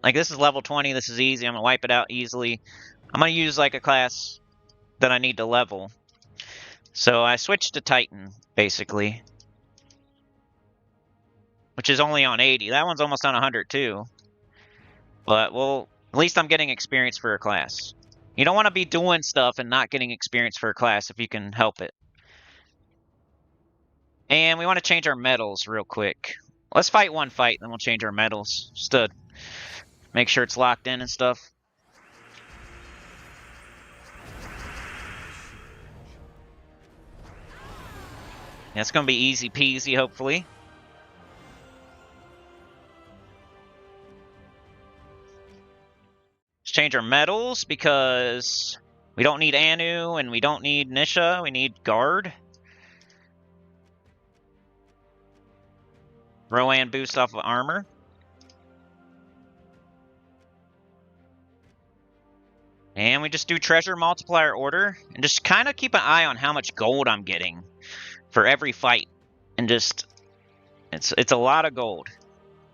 like this is level 20, this is easy, I'm going to wipe it out easily. I'm going to use like a class that I need to level. So I switched to Titan, basically. Which is only on 80. That one's almost on 100 too. But, well, at least I'm getting experience for a class. You don't want to be doing stuff and not getting experience for a class if you can help it. And we want to change our medals real quick. Let's fight one fight, then we'll change our medals. Just to make sure it's locked in and stuff. Yeah, it's going to be easy peasy, hopefully. Let's change our medals because we don't need Anu and we don't need Nisha. We need Guard. Rowan boost off of armor. And we just do treasure multiplier order and just kind of keep an eye on how much gold I'm getting for every fight. And just, it's a lot of gold.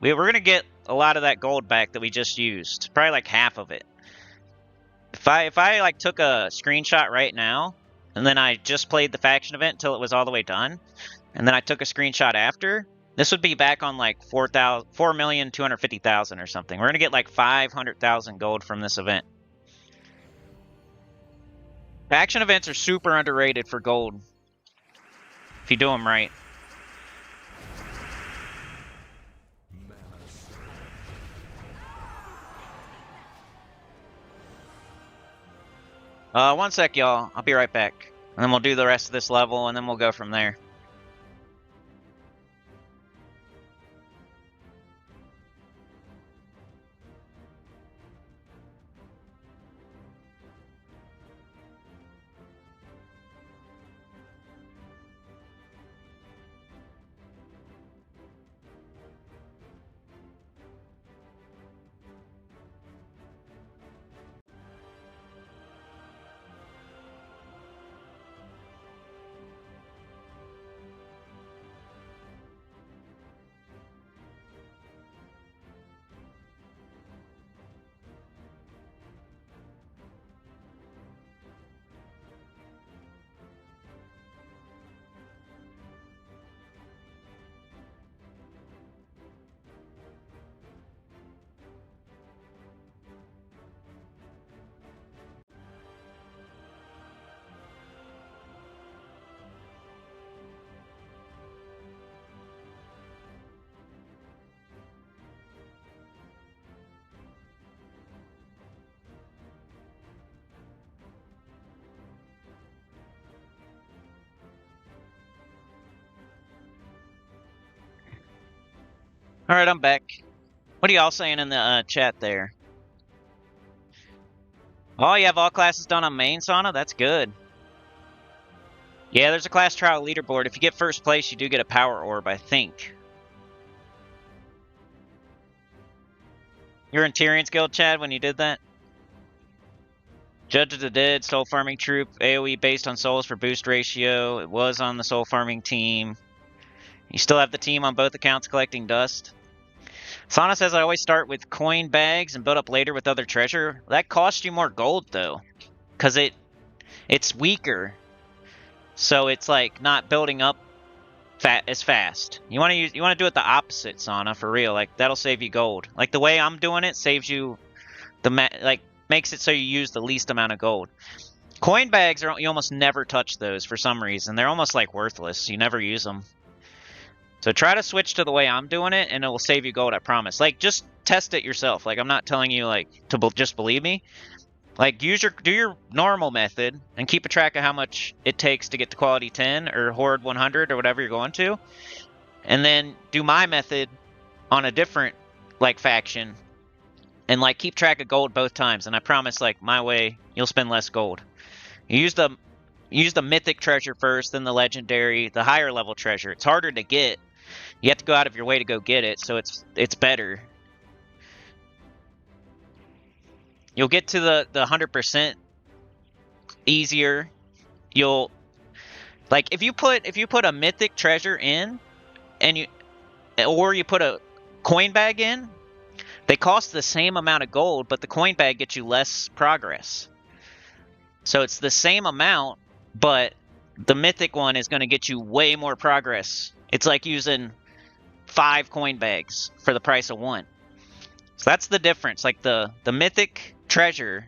We're going to get a lot of that gold back that we just used. Probably like half of it. If I like took a screenshot right now and then I just played the faction event until it was all the way done and then I took a screenshot after, this would be back on like 4,250,000 or something. We're going to get like 500,000 gold from this event. Faction events are super underrated for gold. If you do them right. One sec, y'all. I'll be right back. And then we'll do the rest of this level, and then we'll go from there. All right, I'm back. What are y'all saying in the chat there? Oh, you have all classes done on main sauna? That's good. Yeah, there's a class trial leaderboard. If you get first place, you do get a power orb, I think. You're in Tyrion's Guild, Chad, when you did that? Judge of the Dead, soul farming troop, AoE based on souls for boost ratio. It was on the soul farming team. You still have the team on both accounts collecting dust. Sauna says I always start with coin bags and build up later with other treasure. That costs you more gold though, because it's weaker, so it's like not building up as fast. You want to do it the opposite, Sauna, for real. Like that'll save you gold. Like the way I'm doing it saves you makes it so you use the least amount of gold. Coin bags you almost never touch those for some reason. They're almost like worthless. You never use them. So try to switch to the way I'm doing it, and it will save you gold, I promise. Like, just test it yourself. Like, I'm not telling you, like, to just believe me. Like, do your normal method, and keep a track of how much it takes to get to quality 10, or horde 100, or whatever you're going to. And then do my method on a different, like, faction. And, like, keep track of gold both times. And I promise, like, my way, you'll spend less gold. You use the mythic treasure first, then the legendary, the higher level treasure. It's harder to get. You have to go out of your way to go get it, so it's better. You'll get to the 100% easier. You'll like if you put a mythic treasure in, or you put a coin bag in, they cost the same amount of gold, but the coin bag gets you less progress. So it's the same amount, but the mythic one is going to get you way more progress. It's like using 5 coin bags for the price of 1. So that's the difference. Like the mythic treasure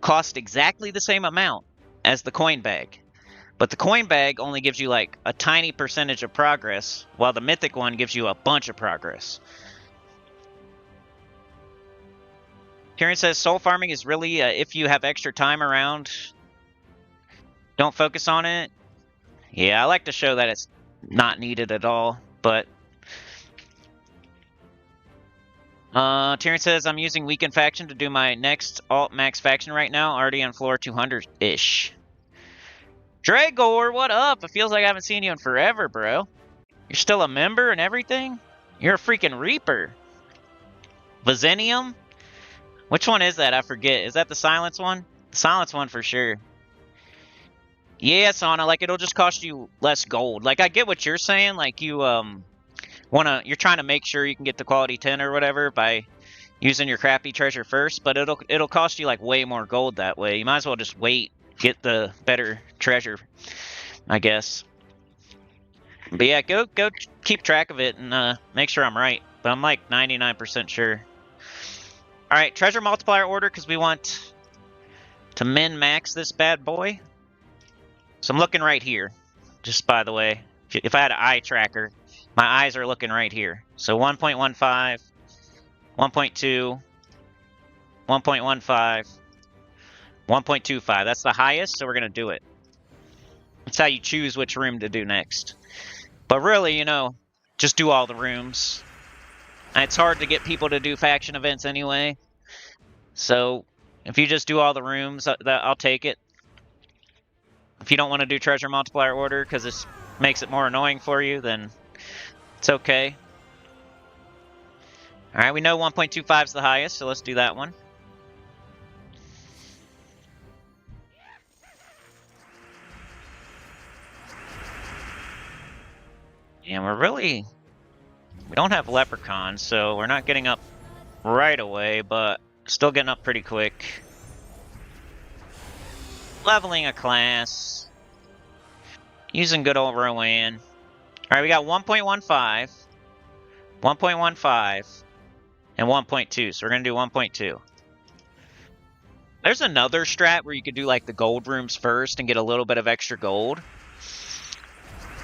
costs exactly the same amount as the coin bag. But the coin bag only gives you like a tiny percentage of progress, while the mythic one gives you a bunch of progress. Kieran says soul farming is really if you have extra time around, don't focus on it. Yeah, I like to show that it's not needed at all, but Tyrion says, I'm using Weekend Faction to do my next alt max faction right now, already on floor 200-ish. Dragor, what up? It feels like I haven't seen you in forever, bro. You're still a member and everything? You're a freaking Reaper. Vizenium? Which one is that? I forget. Is that the Silence one? The Silence one for sure. Yeah, Sauna, like it'll just cost you less gold. Like I get what you're saying, like you're trying to make sure you can get the quality 10 or whatever by using your crappy treasure first, but it'll cost you like way more gold that way. You might as well just wait, get the better treasure, I guess. But yeah, go keep track of it and make sure I'm right. But I'm like 99% sure. All right, treasure multiplier order because we want to min-max this bad boy. So I'm looking right here, just by the way. If I had an eye tracker, my eyes are looking right here. So 1.15, 1.2, 1.15, 1.25. That's the highest, so we're going to do it. That's how you choose which room to do next. But really, you know, just do all the rooms. It's hard to get people to do faction events anyway. So if you just do all the rooms, I'll take it. If you don't want to do treasure multiplier order because this makes it more annoying for you, then it's okay. Alright, we know 1.25 is the highest, so let's do that one. And we don't have leprechauns, so we're not getting up right away, but still getting up pretty quick. Leveling a class. Using good old Rowan. Alright, we got 1.15, 1.15, and 1.2, so we're going to do 1.2. There's another strat where you could do like the gold rooms first and get a little bit of extra gold.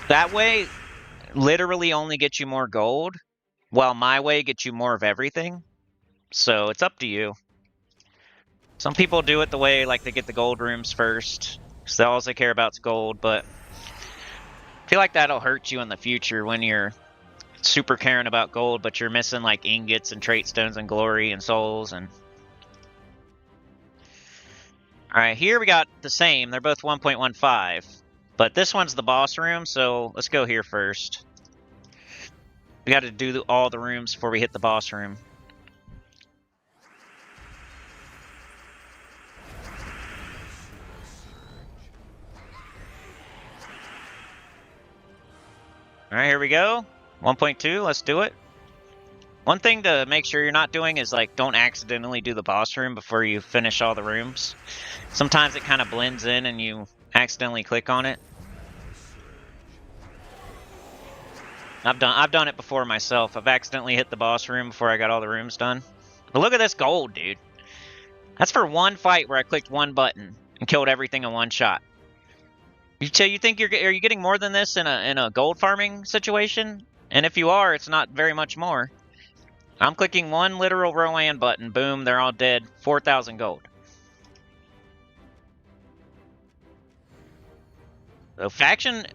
That way, literally only gets you more gold, while my way gets you more of everything. So it's up to you. Some people do it the way like they get the gold rooms first, because all they care about is gold, but I feel like that'll hurt you in the future when you're super caring about gold, but you're missing like ingots and trait stones and glory and souls and... Alright, here we got the same. They're both 1.15. But this one's the boss room, so let's go here first. We got to do all the rooms before we hit the boss room. Alright, here we go. 1.2, let's do it. One thing to make sure you're not doing is like don't accidentally do the boss room before you finish all the rooms. Sometimes it kind of blends in and you accidentally click on it. I've done it before myself. I've accidentally hit the boss room before I got all the rooms done. But look at this gold, dude. That's for one fight where I clicked one button and killed everything in one shot. You think are you getting more than this in a gold farming situation? And if you are, it's not very much more. I'm clicking one literal Rowan button. Boom, they're all dead. 4,000 gold. So faction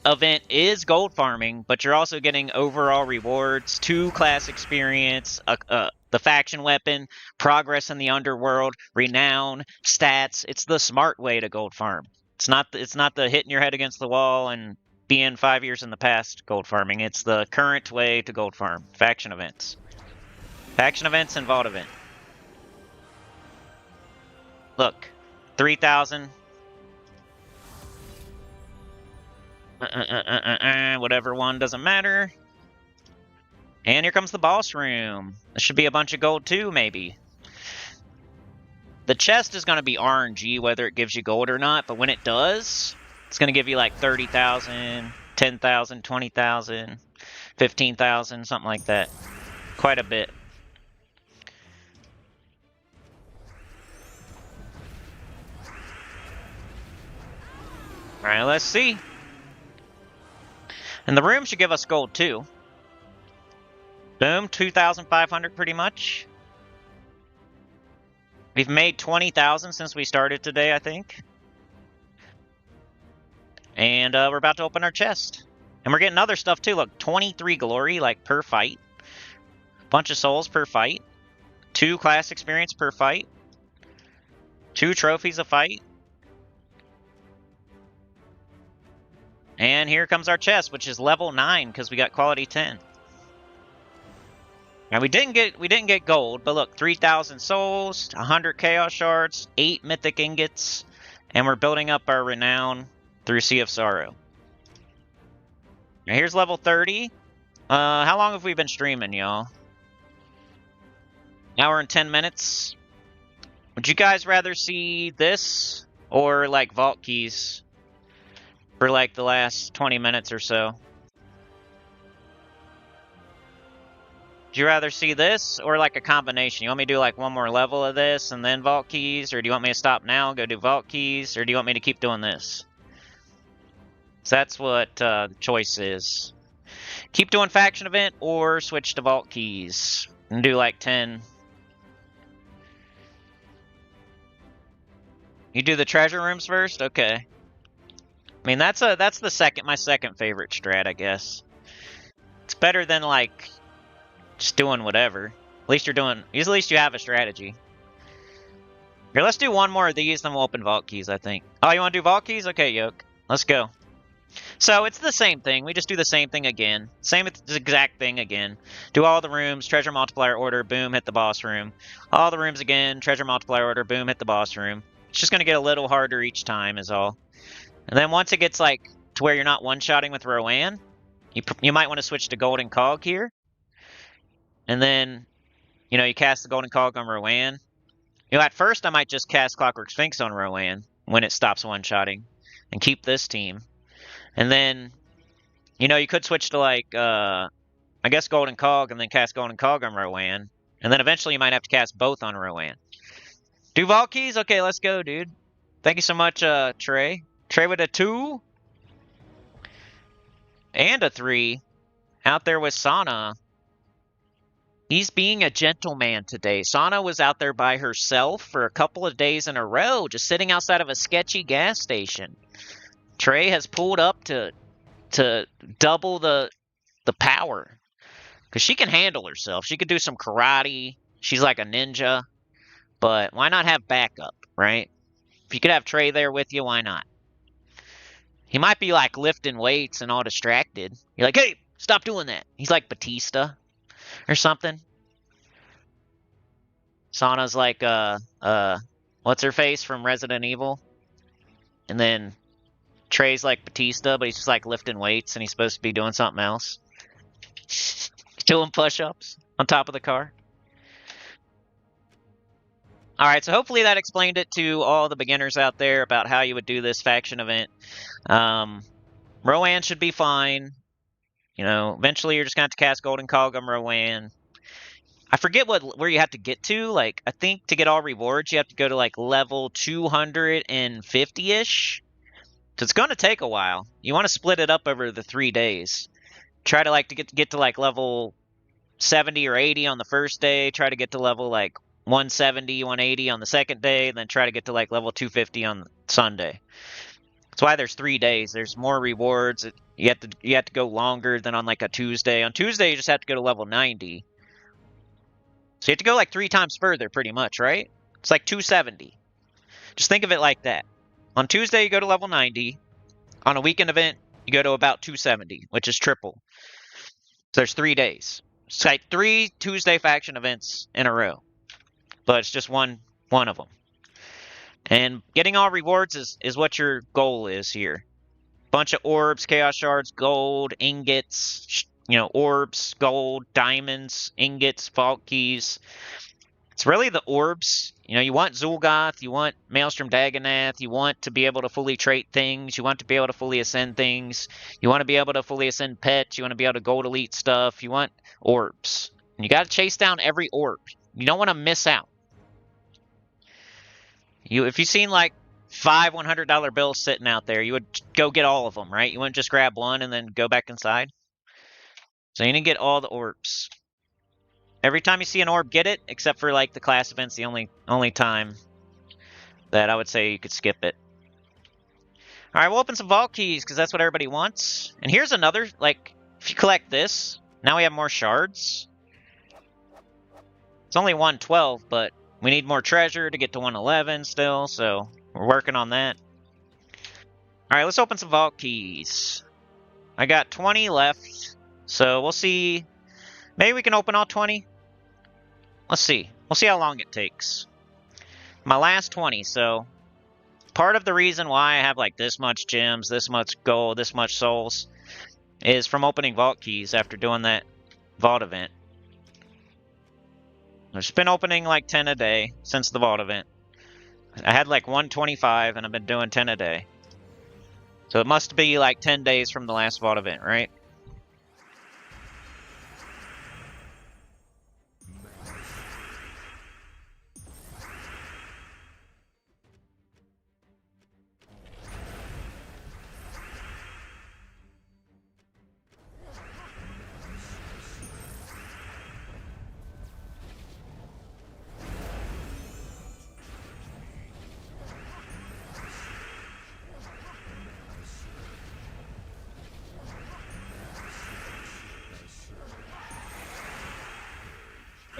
event is gold farming, but you're also getting overall rewards, 2 class experience, the faction weapon, progress in the underworld, renown, stats. It's the smart way to gold farm. It's not the hitting your head against the wall and being 5 years in the past gold farming. It's the current way to gold farm. Faction events. Faction events and vault event. Look, 3,000. Whatever one, doesn't matter. And here comes the boss room. This should be a bunch of gold too, maybe. The chest is going to be RNG, whether it gives you gold or not, but when it does, it's going to give you like 30,000, 10,000, 20,000, 15,000, something like that. Quite a bit. Alright, let's see. And the room should give us gold too. Boom, 2,500 pretty much. We've made 20,000 since we started today, I think. And we're about to open our chest. And we're getting other stuff too. Look, 23 glory, like, per fight. Bunch of souls per fight. 2 class experience per fight. 2 trophies a fight. And here comes our chest, which is level 9 because we got quality 10. Now we didn't get gold, but look, 3,000 souls, 100 chaos shards, 8 mythic ingots, and we're building up our renown through Sea of Sorrow. Now here's level 30. How long have we been streaming, y'all? Hour and 10 minutes. Would you guys rather see this or like vault keys for like the last 20 minutes or so? Would you rather see this or like a combination? You want me to do like one more level of this and then vault keys? Or do you want me to stop now, go do vault keys? Or do you want me to keep doing this? So that's what the choice is. Keep doing faction event or switch to vault keys and do like 10. You do the treasure rooms first? Okay. I mean, that's my second favorite strat, I guess. It's better than, like, just doing whatever. At least you have a strategy. Here, let's do one more of these, then we'll open vault keys, I think. Oh, you want to do vault keys? Okay, Yoke. Let's go. So, it's the same thing. We just do the same thing again. Same exact thing again. Do all the rooms, treasure multiplier order, boom, hit the boss room. All the rooms again, treasure multiplier order, boom, hit the boss room. It's just going to get a little harder each time is all. And then once it gets, like, to where you're not one-shotting with Rowan, you might want to switch to Golden Cog here. And then, you know, you cast the Golden Cog on Rowan. You know, at first I might just cast Clockwork Sphinx on Rowan when it stops one-shotting and keep this team. And then, you know, you could switch to, like, I guess Golden Cog and then cast Golden Cog on Rowan. And then eventually you might have to cast both on Rowan. Do vault keys? Okay, let's go, dude. Thank you so much, Trey. Trey with a 2. And a 3. Out there with Sana. He's being a gentleman today. Sana was out there by herself for a couple of days in a row, just sitting outside of a sketchy gas station. Trey has pulled up to double the power. Because she can handle herself. She could do some karate. She's like a ninja. But why not have backup, right? If you could have Trey there with you, why not? He might be like lifting weights and all distracted. You're like, hey, stop doing that. He's like Batista or something. Sana's like, what's her face from Resident Evil? And then Trey's like Batista, but he's just like lifting weights and he's supposed to be doing something else. Doing push-ups on top of the car. Alright, so hopefully that explained it to all the beginners out there about how you would do this faction event. Rowan should be fine. You know, eventually you're just going to have to cast Golden Cog on Rowan. I forget where you have to get to. Like, I think to get all rewards, you have to go to, like, level 250-ish. So it's going to take a while. You want to split it up over the 3 days. Try to, like, to get to, like, level 70 or 80 on the first day. Try to get to level, like, 170, 180 on the second day. And then try to get to, like, level 250 on Sunday. That's why there's 3 days. There's more rewards. You have to go longer than on, like, a Tuesday. On Tuesday, you just have to go to level 90. So you have to go, like, 3 times further, pretty much, right? It's like 270. Just think of it like that. On Tuesday, you go to level 90. On a weekend event, you go to about 270, which is triple. So there's 3 days. It's like 3 Tuesday faction events in a row. But it's just one of them. And getting all rewards is what your goal is here. Bunch of orbs, chaos shards, gold, ingots, you know, orbs, gold, diamonds, ingots, vault keys. It's really the orbs. You know, you want Zul'Goth, you want Maelstrom Dagonath, you want to be able to fully trait things, you want to be able to fully ascend things, you want to be able to fully ascend pets, you want to be able to gold elite stuff, you want orbs. And you got to chase down every orb. You don't want to miss out. If you've seen like 5 $100 bills sitting out there, you would go get all of them, right? You wouldn't just grab one and then go back inside. So you need to get all the orbs. Every time you see an orb, get it, except for like the class events, the only time that I would say you could skip it. Alright, we'll open some vault keys, because that's what everybody wants. And here's another, like, if you collect this, now we have more shards. It's only 112, but we need more treasure to get to 111 still, so we're working on that. Alright, let's open some vault keys. I got 20 left, so we'll see. Maybe we can open all 20. Let's see. We'll see how long it takes. My last 20, so part of the reason why I have like this much gems, this much gold, this much souls is from opening vault keys after doing that vault event. I've just been opening like 10 a day since the vault event. I had like 125 and I've been doing 10 a day. So it must be like 10 days from the last vault event, right?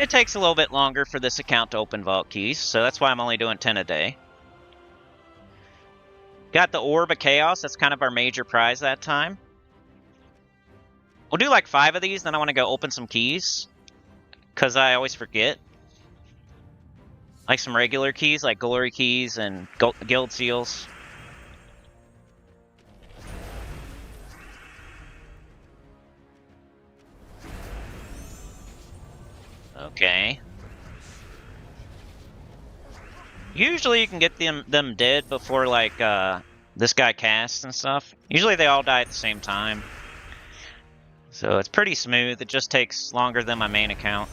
It takes a little bit longer for this account to open vault keys, so that's why I'm only doing 10 a day. Got the Orb of Chaos. That's kind of our major prize that time. We'll do like 5 of these, then I want to go open some keys, because I always forget. Like some regular keys, like glory keys and guild seals. Okay. Usually you can get them dead before like this guy casts and stuff. Usually they all die at the same time. So it's pretty smooth. It just takes longer than my main account.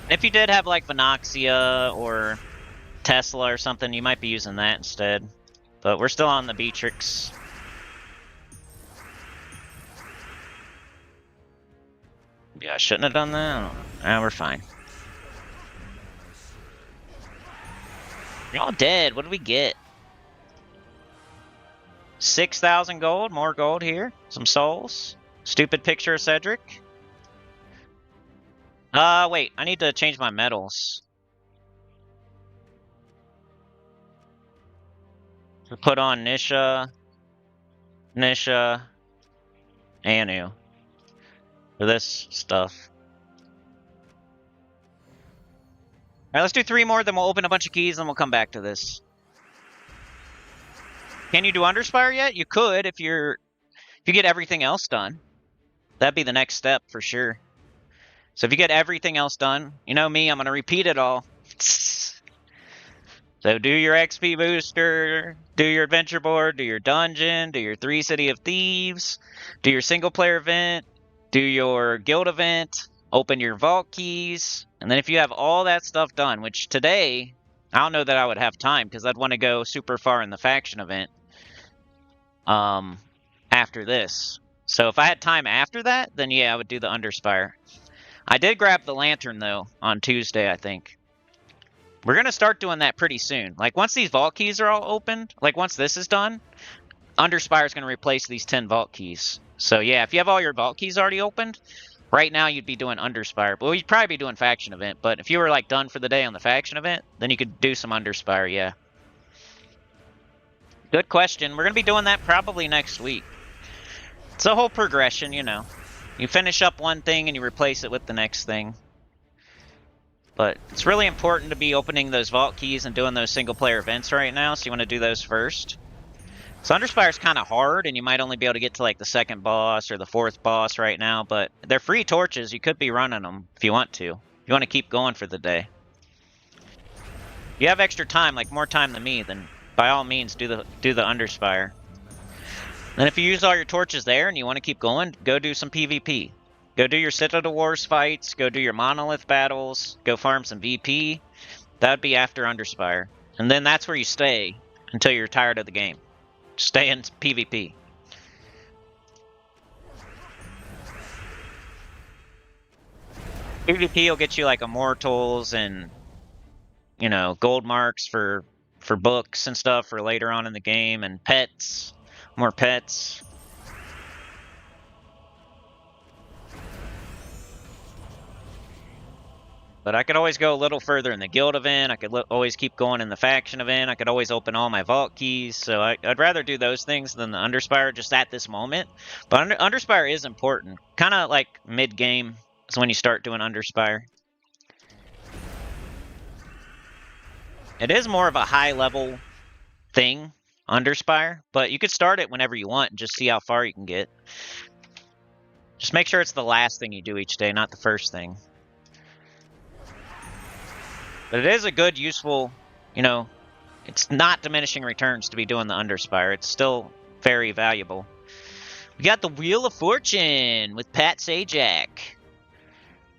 If you did have like Vinoxia or Tesla or something, you might be using that instead. But we're still on the Beatrix. Yeah, I shouldn't have done that. Nah, we're fine. You're all dead. What do we get? 6,000 gold. More gold here. Some souls. Stupid picture of Cedric. Wait. I need to change my medals. So put on Nisha, Anu. For this stuff. Alright, let's do 3 more, then we'll open a bunch of keys, and we'll come back to this. Can you do Underspire yet? You could if you get everything else done. That'd be the next step for sure. So if you get everything else done, you know me, I'm gonna repeat it all. So do your XP booster, do your adventure board, do your dungeon, do your 3 City of Thieves, do your single player event, do your guild event, open your vault keys, and then if you have all that stuff done, which today, I don't know that I would have time because I'd want to go super far in the faction event after this. So if I had time after that, then yeah, I would do the Underspire. I did grab the Lantern, though, on Tuesday, I think. We're going to start doing that pretty soon. Like, once these vault keys are all opened, like, once this is done, Underspire is going to replace these 10 vault keys. So, yeah, if you have all your vault keys already opened, right now you'd be doing Underspire. Well, you'd probably be doing Faction Event, but if you were, like, done for the day on the Faction Event, then you could do some Underspire, yeah. Good question. We're going to be doing that probably next week. It's a whole progression, you know. You finish up one thing and you replace it with the next thing. But it's really important to be opening those vault keys and doing those single player events right now, so you want to do those first. So Underspire is kind of hard, and you might only be able to get to like the 2nd boss or the 4th boss right now, but they're free torches. You could be running them if you want to. If you want to keep going for the day. If you have extra time, like more time than me, then by all means do the Underspire. And if you use all your torches there and you want to keep going, go do some PvP. Go do your Citadel Wars fights, go do your Monolith battles, go farm some VP. That would be after Underspire. And then that's where you stay until you're tired of the game. Stay in PvP. PvP will get you like Immortals and, you know, gold marks for books and stuff for later on in the game, and pets. More pets. But I could always go a little further in the guild event. I could always keep going in the faction event. I could always open all my vault keys. So I'd rather do those things than the Underspire just at this moment. But Underspire is important. Kind of like mid-game is when you start doing Underspire. It is more of a high-level thing, Underspire, but you could start it whenever you want and just see how far you can get. Just make sure it's the last thing you do each day, not the first thing. But it is a good, useful, you know, it's not diminishing returns to be doing the Underspire. It's still very valuable. We got the Wheel of Fortune with Pat Sajak.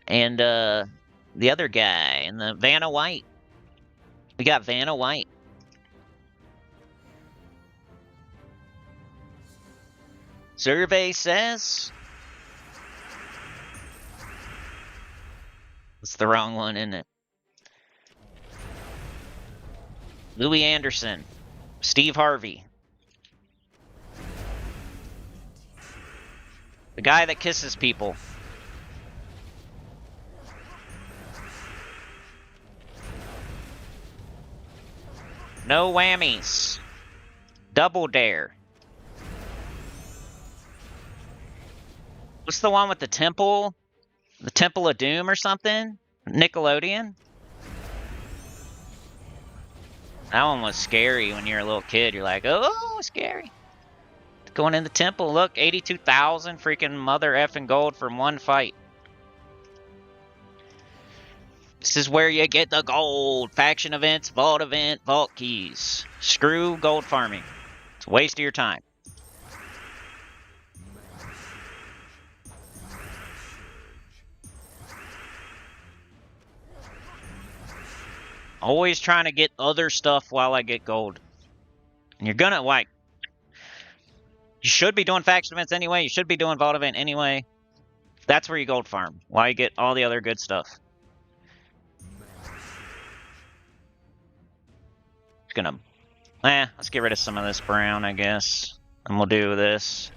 And the other guy, and the Vanna White. We got Vanna White. Survey says... It's the wrong one, isn't it? Louis Anderson. Steve Harvey. The guy that kisses people. No whammies. Double dare. What's the one with the temple? The Temple of Doom or something? Nickelodeon? That one was scary when you're a little kid. You're like, oh, scary. Going in the temple. Look, 82,000 freaking mother effing gold from one fight. This is where you get the gold. Faction events, vault event, vault keys. Screw gold farming. It's a waste of your time. Always trying to get other stuff while I get gold. And you're gonna, like, you should be doing faction events anyway. You should be doing vault event anyway. That's where you gold farm. While you get all the other good stuff. Gonna, let's get rid of some of this brown, I guess. And we'll do this.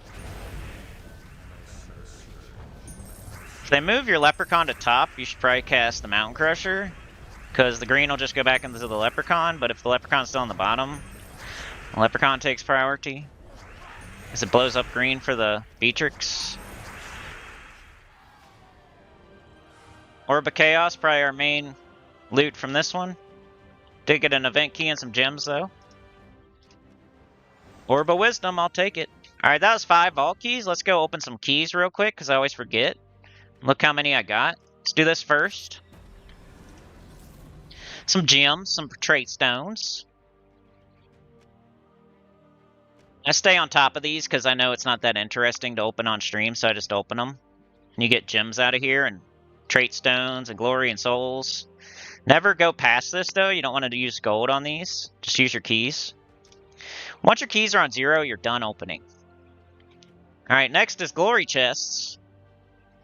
If they move your leprechaun to top, you should probably cast the Mountain Crusher. Because the green will just go back into the leprechaun, but if the leprechaun's still on the bottom, the leprechaun takes priority. Because it blows up green for the Beatrix. Orb of Chaos, probably our main loot from this one. Did get an event key and some gems, though. Orb of Wisdom, I'll take it. Alright, that was 5 vault keys. Let's go open some keys real quick, because I always forget. Look how many I got. Let's do this first. Some gems, some trait stones. I stay on top of these, because I know it's not that interesting to open on stream, so I just open them. And you get gems out of here, and trait stones, and glory, and souls. Never go past this, though. You don't want to use gold on these. Just use your keys. Once your keys are on 0, you're done opening. Alright, next is glory chests.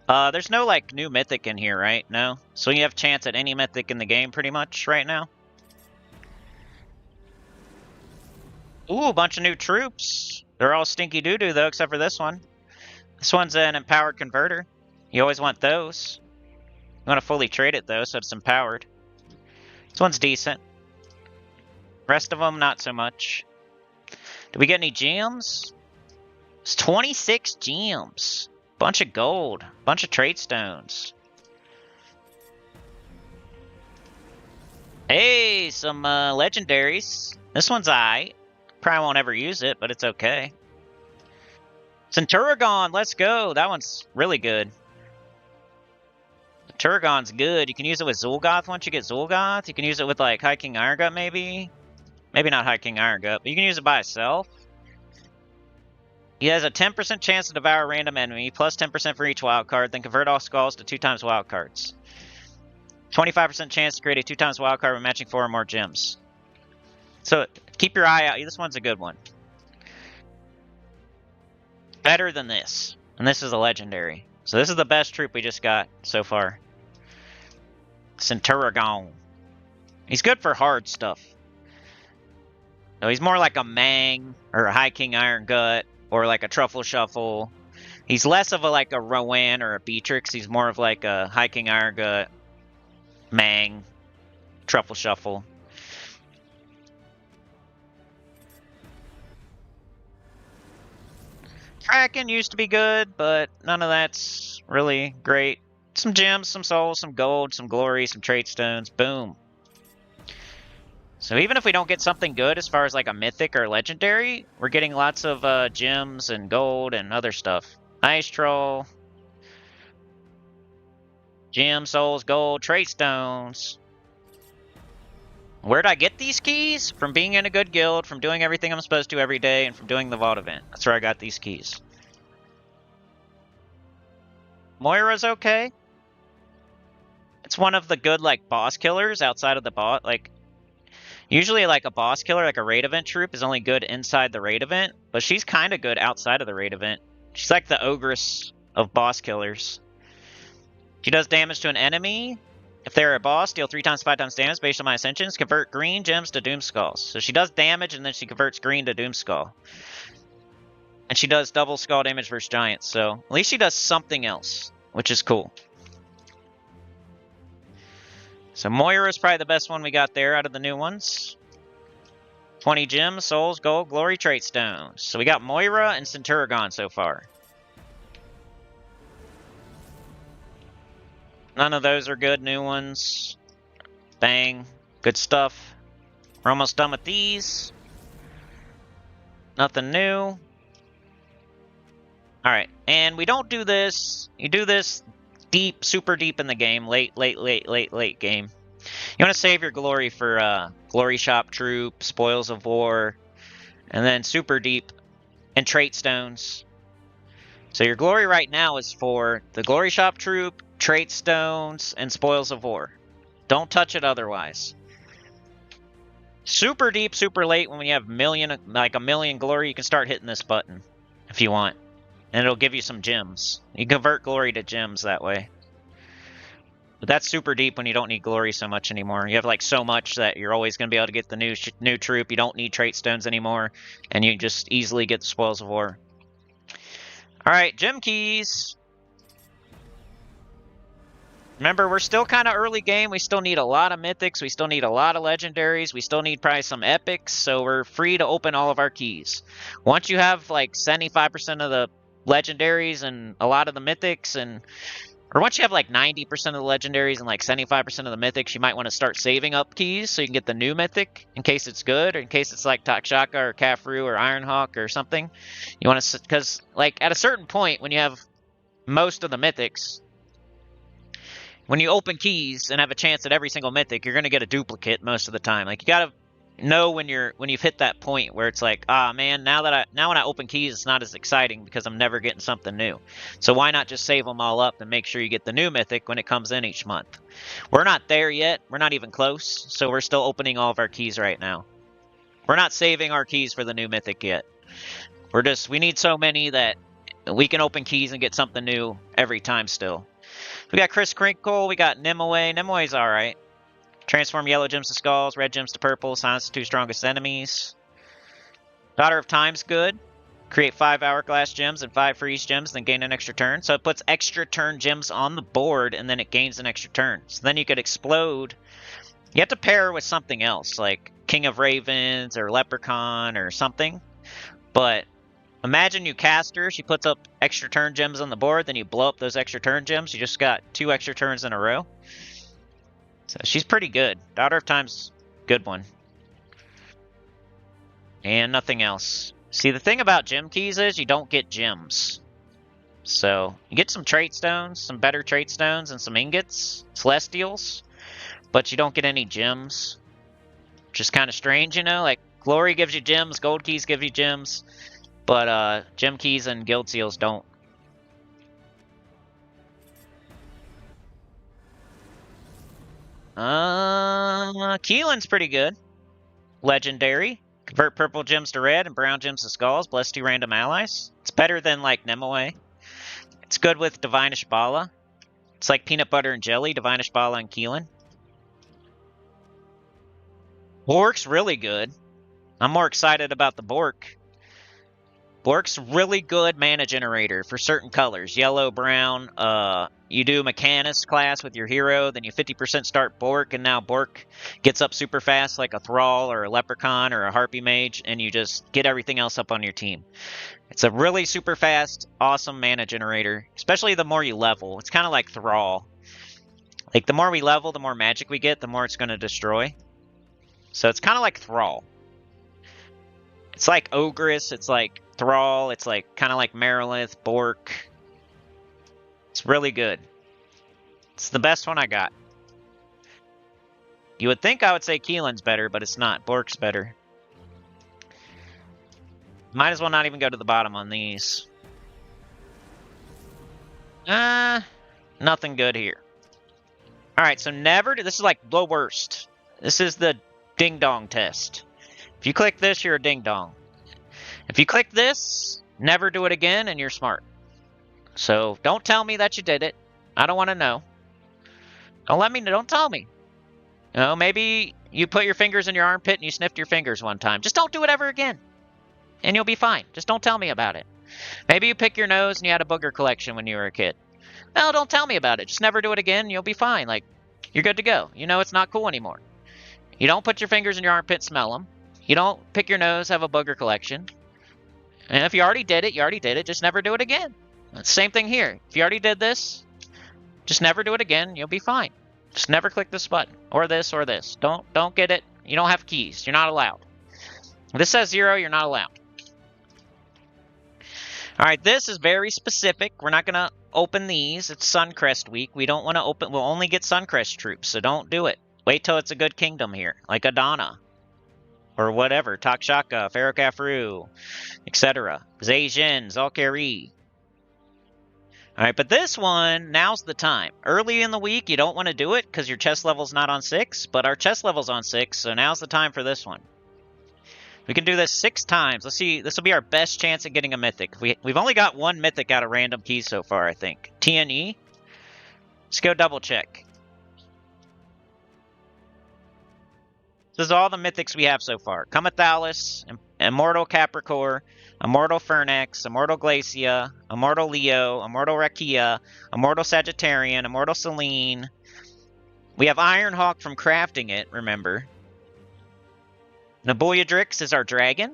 There's no, like, new mythic in here, right? No? So you have a chance at any mythic in the game, pretty much, right now. Ooh, a bunch of new troops. They're all stinky doo-doo, though, except for this one. This one's an empowered converter. You always want those. You want to fully trade it, though, so it's empowered. This one's decent. Rest of them, not so much. Did we get any gems? It's 26 gems. Bunch of gold. Bunch of trade stones. Hey, some legendaries. This one's aight. Probably won't ever use it, but it's okay. Centurigon, let's go. That one's really good. Turgon's good. You can use it with Zul'Goth once you get Zul'Goth. You can use it with, like, High King Irongut, maybe. Maybe not High King Irongut, but you can use it by itself. He has a 10% chance to devour a random enemy, plus 10% for each wild card, then convert all skulls to 2 times wild cards. 25% chance to create a 2 times wild card when matching 4 or more gems. So, keep your eye out. This one's a good one. Better than this. And this is a legendary. So this is the best troop we just got so far. Centurigon. He's good for hard stuff. So he's more like a Mang or a High King Irongut or like a Truffle Shuffle. He's less of a like a Rowan or a Beatrix. He's more of like a High King Irongut, Mang, Truffle Shuffle. Kraken used to be good, but none of that's really great. Some gems, some souls, some gold, some glory, some trait stones. Boom. So even if we don't get something good as far as like a mythic or legendary, we're getting lots of gems and gold and other stuff. Ice Troll. Gems, souls, gold, trait stones. Where'd I get these keys? From being in a good guild, from doing everything I'm supposed to every day, and from doing the vault event. That's where I got these keys. Moira's okay. It's one of the good, like, boss killers outside of the boss. Like, usually, like, a boss killer, like a raid event troop, is only good inside the raid event. But she's kind of good outside of the raid event. She's like the ogress of boss killers. She does damage to an enemy. If they're a boss, deal 3 times 5 times damage based on my ascensions. Convert green gems to Doom Skulls. So she does damage, and then she converts green to Doom Skull. And she does double skull damage versus giants. So at least she does something else, which is cool. So Moira is probably the best one we got there out of the new ones. 20 gems, souls, gold, glory, trait stones. So we got Moira and Centurigon so far. None of those are good new ones. Bang. Good stuff. We're almost done with these. Nothing new. Alright, and we don't do this. You do this deep, super deep in the game. Late game. You want to save your glory for Glory Shop Troop, Spoils of War, and then super deep and trait stones. So your glory right now is for the Glory Shop Troop, trait stones, and Spoils of War. Don't touch it otherwise. Super deep, super late, when you have like a million glory, you can start hitting this button if you want. And it'll give you some gems. You convert glory to gems that way. But that's super deep when you don't need glory so much anymore. You have like so much that you're always going to be able to get the new troop. You don't need trait stones anymore. And you just easily get the Spoils of War. Alright, gem keys. Remember, we're still kind of early game. We still need a lot of mythics. We still need a lot of legendaries. We still need probably some epics. So we're free to open all of our keys. Once you have like 75% of the legendaries and a lot of the mythics, or once you have like 90% of the legendaries and like 75% of the mythics, you might want to start saving up keys so you can get the new mythic in case it's good, or in case it's like Takshaka or Kafru or Ironhawk or something. You want to, because like at a certain point when you have most of the mythics, when you open keys and have a chance at every single mythic, you're going to get a duplicate most of the time. Like you got to know when you've hit that point where it's like, ah man, now when I open keys, it's not as exciting because I'm never getting something new. So why not just save them all up and make sure you get the new mythic when it comes in each month? We're not there yet. We're not even close. So we're still opening all of our keys right now. We're not saving our keys for the new mythic yet. We need so many that we can open keys and get something new every time still. We got Chris Crinkle, we got Nimue. Nimue's alright. Transform yellow gems to skulls, red gems to purple, silence the 2 strongest enemies. Daughter of Time's good. Create 5 hourglass gems and 5 freeze gems, then gain an extra turn. So it puts extra turn gems on the board, and then it gains an extra turn. So then you could explode. You have to pair with something else, like King of Ravens or Leprechaun or something. But imagine you cast her, she puts up extra turn gems on the board, then you blow up those extra turn gems. You just got 2 extra turns in a row. So she's pretty good. Daughter of Time's a good one. And nothing else. See, the thing about gem keys is you don't get gems. So you get some trait stones, some better trait stones, and some ingots, celestials, but you don't get any gems. Which is kind of strange, you know? Like, glory gives you gems, gold keys give you gems. But gem keys and guild seals don't. Keelan's pretty good. Legendary. Convert purple gems to red and brown gems to skulls. Bless 2 random allies. It's better than like Nimue. It's good with Divinish Bala. It's like peanut butter and jelly, Divinish Bala and Keelan. Bork's really good. I'm more excited about the Bork. Bork's really good mana generator for certain colors. Yellow, brown. You do Mechanist class with your hero, then you 50% start Bork, and now Bork gets up super fast like a Thrall or a Leprechaun or a Harpy Mage, and you just get everything else up on your team. It's a really super fast, awesome mana generator, especially the more you level. It's kind of like Thrall. Like, the more we level, the more magic we get, the more it's going to destroy. So it's kind of like Thrall. It's like Ogress, it's like Thrall, it's like kind of like Marilith, Bork. It's really good. It's the best one I got. You would think I would say Keelan's better, but it's not. Bork's better. Might as well not even go to the bottom on these. Nothing good here. Alright, so never... This is like the worst. This is the ding-dong test. If you click this, you're a ding-dong. If you click this, never do it again, and you're smart. So, don't tell me that you did it. I don't want to know. Don't tell me. You know, maybe you put your fingers in your armpit and you sniffed your fingers one time. Just don't do it ever again. And you'll be fine. Just don't tell me about it. Maybe you pick your nose and you had a booger collection when you were a kid. No, don't tell me about it. Just never do it again and you'll be fine. Like, you're good to go. You know it's not cool anymore. You don't put your fingers in your armpit and smell them. You don't pick your nose, have a booger collection. And if you already did it, you already did it. Just never do it again. Same thing here. If you already did this, just never do it again. You'll be fine. Just never click this button or this or this. Don't get it. You don't have keys. You're not allowed. If this says 0, you're not allowed. All right, this is very specific. We're not going to open these. It's Suncrest week. We don't want to open. We'll only get Suncrest troops, so don't do it. Wait till it's a good kingdom here, like Adana. Or whatever, Takshaka, Ferrocafru, etc. Zhejian, Zalkari. Alright, but this one, now's the time. Early in the week, you don't want to do it because your chest level's not on 6, but our chest level's on 6, so now's the time for this one. We can do this 6 times. Let's see, this will be our best chance at getting a mythic. We've only got 1 mythic out of random keys so far, I think. TNE. Let's go double check. This is all the mythics we have so far. Comathalis, Immortal Capricorn, Immortal Fernex, Immortal Glacia, Immortal Leo, Immortal Rakia, Immortal Sagittarian, Immortal Selene. We have Ironhawk from crafting it, remember. Naboyadrix is our dragon.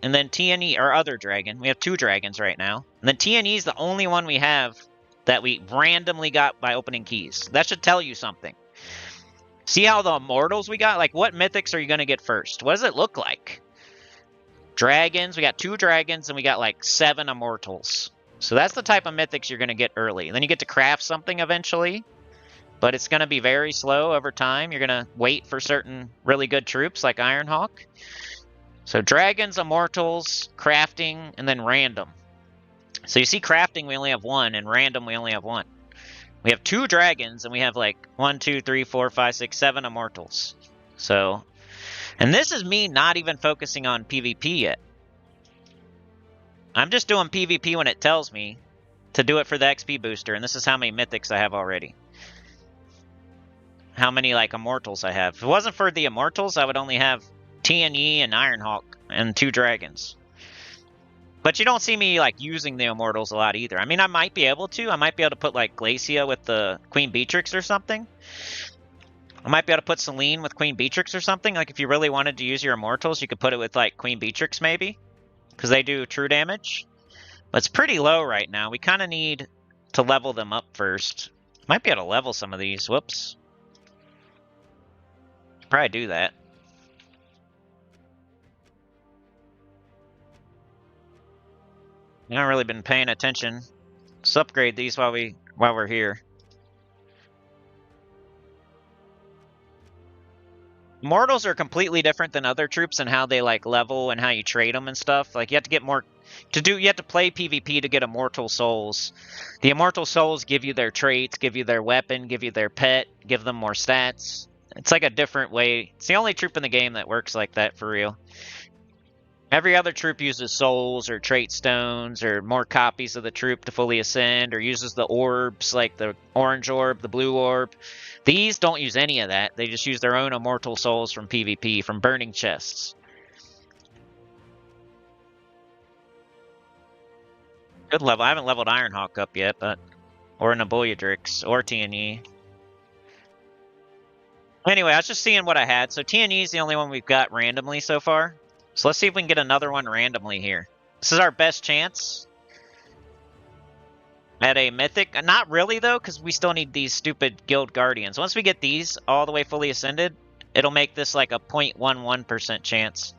And then TNE, our other dragon. We have 2 dragons right now. And then TNE is the only one we have that we randomly got by opening keys. That should tell you something. See how the immortals we got? Like, what mythics are you going to get first? What does it look like? Dragons. We got 2 dragons, and we got, like, 7 immortals. So that's the type of mythics you're going to get early. And then you get to craft something eventually. But it's going to be very slow over time. You're going to wait for certain really good troops, like Ironhawk. So dragons, immortals, crafting, and then random. So you see crafting, we only have 1, and random, we only have 1. We have 2 dragons, and we have like 1, 2, 3, 4, 5, 6, 7 immortals. So, and this is me not even focusing on PvP yet. I'm just doing PvP when it tells me to do it for the XP booster, and this is how many mythics I have already. How many like immortals I have. If it wasn't for the immortals, I would only have TNE and Ironhawk and 2 dragons. But you don't see me, like, using the immortals a lot either. I mean, I might be able to. I might be able to put, like, Glacia with the Queen Beatrix or something. I might be able to put Selene with Queen Beatrix or something. Like, if you really wanted to use your immortals, you could put it with, like, Queen Beatrix, maybe. Because they do true damage. But it's pretty low right now. We kind of need to level them up first. Might be able to level some of these. Whoops. Probably do that. I haven't really been paying attention. Let's upgrade these while we're here. Mortals are completely different than other troops in how they like level and how you trade them and stuff. Like you have to get more you have to play PvP to get immortal souls. The immortal souls give you their traits, give you their weapon, give you their pet, give them more stats. It's like a different way. It's the only troop in the game that works like that for real. Every other troop uses souls or trait stones or more copies of the troop to fully ascend, or uses the orbs like the orange orb, the blue orb. These don't use any of that. They just use their own immortal souls from PvP, from burning chests. Good level. I haven't leveled Ironhawk up yet, but or Naboyadrix or TNE. Anyway, I was just seeing what I had. So TNE is the only one we've got randomly so far. So let's see if we can get another one randomly here. This is our best chance at a mythic. Not really, though, because we still need these stupid guild guardians. Once we get these all the way fully ascended, it'll make this like a 0.11% chance.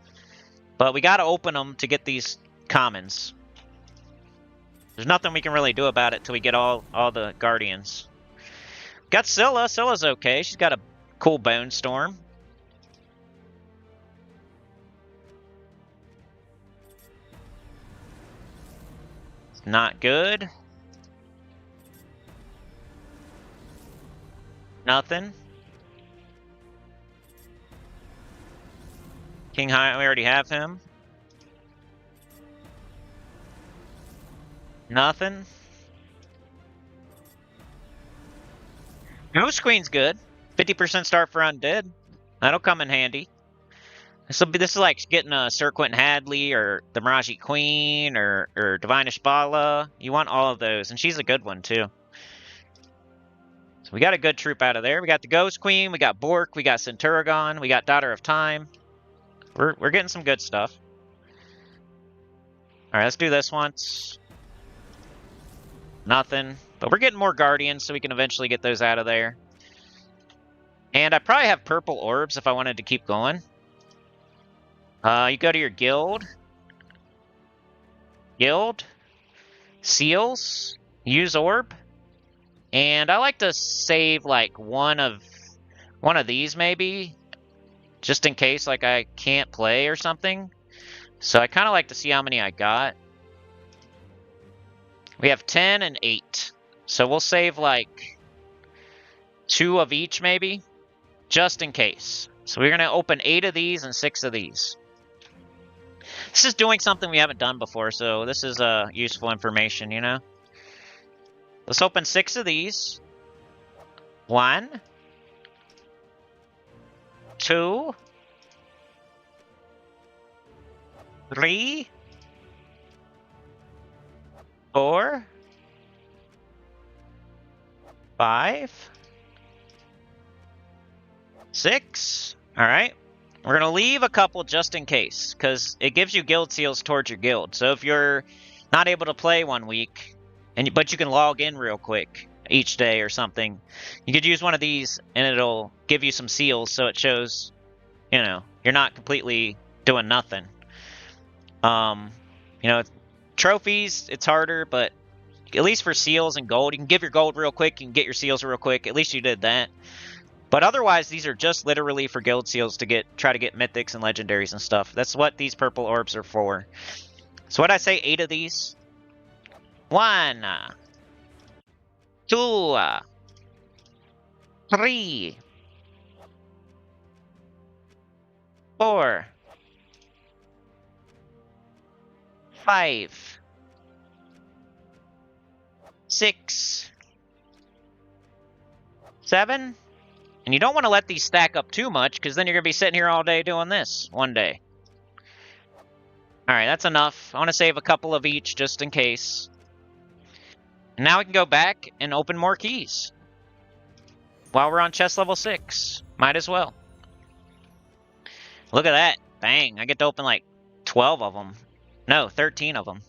But we got to open them to get these commons. There's nothing we can really do about it till we get all the guardians. Got Scylla. Scylla's okay. She's got a cool Bone Storm. Not good. Nothing. King High, we already have him. Nothing. Ghost Queen's good. 50% start for Undead. That'll come in handy. This is like getting a Sir Quentin Hadley or the Miraji Queen or Divine Ishbala. You want all of those, and she's a good one too. So we got a good troop out of there. We got the Ghost Queen, we got Bork, we got Centuragon, we got Daughter of Time. We're getting some good stuff. Alright, let's do this once. Nothing. But we're getting more Guardians, so we can eventually get those out of there. And I probably have purple orbs if I wanted to keep going. You go to your guild. Guild. Seals. Use orb. And I like to save like one of these maybe. Just in case like I can't play or something. So I kind of like to see how many I got. We have 10 and 8. So we'll save like 2 of each maybe. Just in case. So we're going to open 8 of these and 6 of these. This is doing something we haven't done before, so this is useful information, you know? Let's open 6 of these. 1. 2. 3. 4. 5. 6. Alright. We're going to leave a couple just in case, because it gives you guild seals towards your guild. So if you're not able to play one week, but you can log in real quick each day or something, you could use one of these and it'll give you some seals so it shows, you know, you're not completely doing nothing. You know, trophies, it's harder, but at least for seals and gold, you can give your gold real quick, you can get your seals real quick. At least you did that. But otherwise, these are just literally for guild seals to try to get mythics and legendaries and stuff. That's what these purple orbs are for. So what'd I say? 8 of these? 1, 2, 3, 4, 5, 6, 7. And you don't want to let these stack up too much, because then you're going to be sitting here all day doing this one day. Alright, that's enough. I want to save a couple of each just in case. And now we can go back and open more keys. While we're on chest level 6. Might as well. Look at that. Bang. I get to open like 12 of them. No, 13 of them.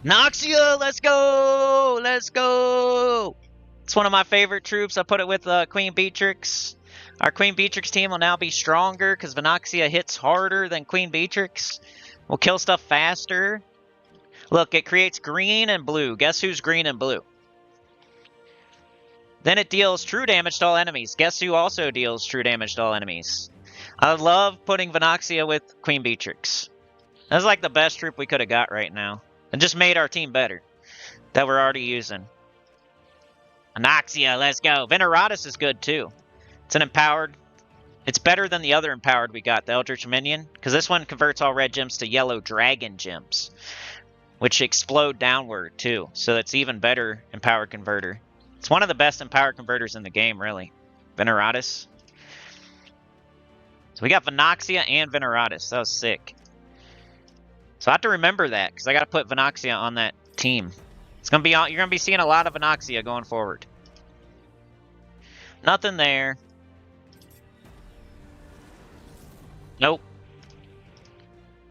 Noxia, let's go! Let's go! It's one of my favorite troops. I put it with Queen Beatrix. Our Queen Beatrix team will now be stronger because Venoxia hits harder than Queen Beatrix. We'll kill stuff faster. Look, it creates green and blue. Guess who's green and blue? Then it deals true damage to all enemies. Guess who also deals true damage to all enemies? I love putting Venoxia with Queen Beatrix. That's like the best troop we could have got right now. It just made our team better. That we're already using. Anoxia, let's go. Veneratus is good too. It's an empowered. It's better than the other empowered we got, the Eldritch Minion, because this one converts all red gems to yellow dragon gems, which explode downward too. So it's even better empowered converter. It's one of the best empowered converters in the game, really. Veneratus. So we got Venoxia and Veneratus. That was sick. So I have to remember that, because I got to put Venoxia on that team. It's gonna be you're gonna be seeing a lot of Venoxia going forward. Nothing there. Nope.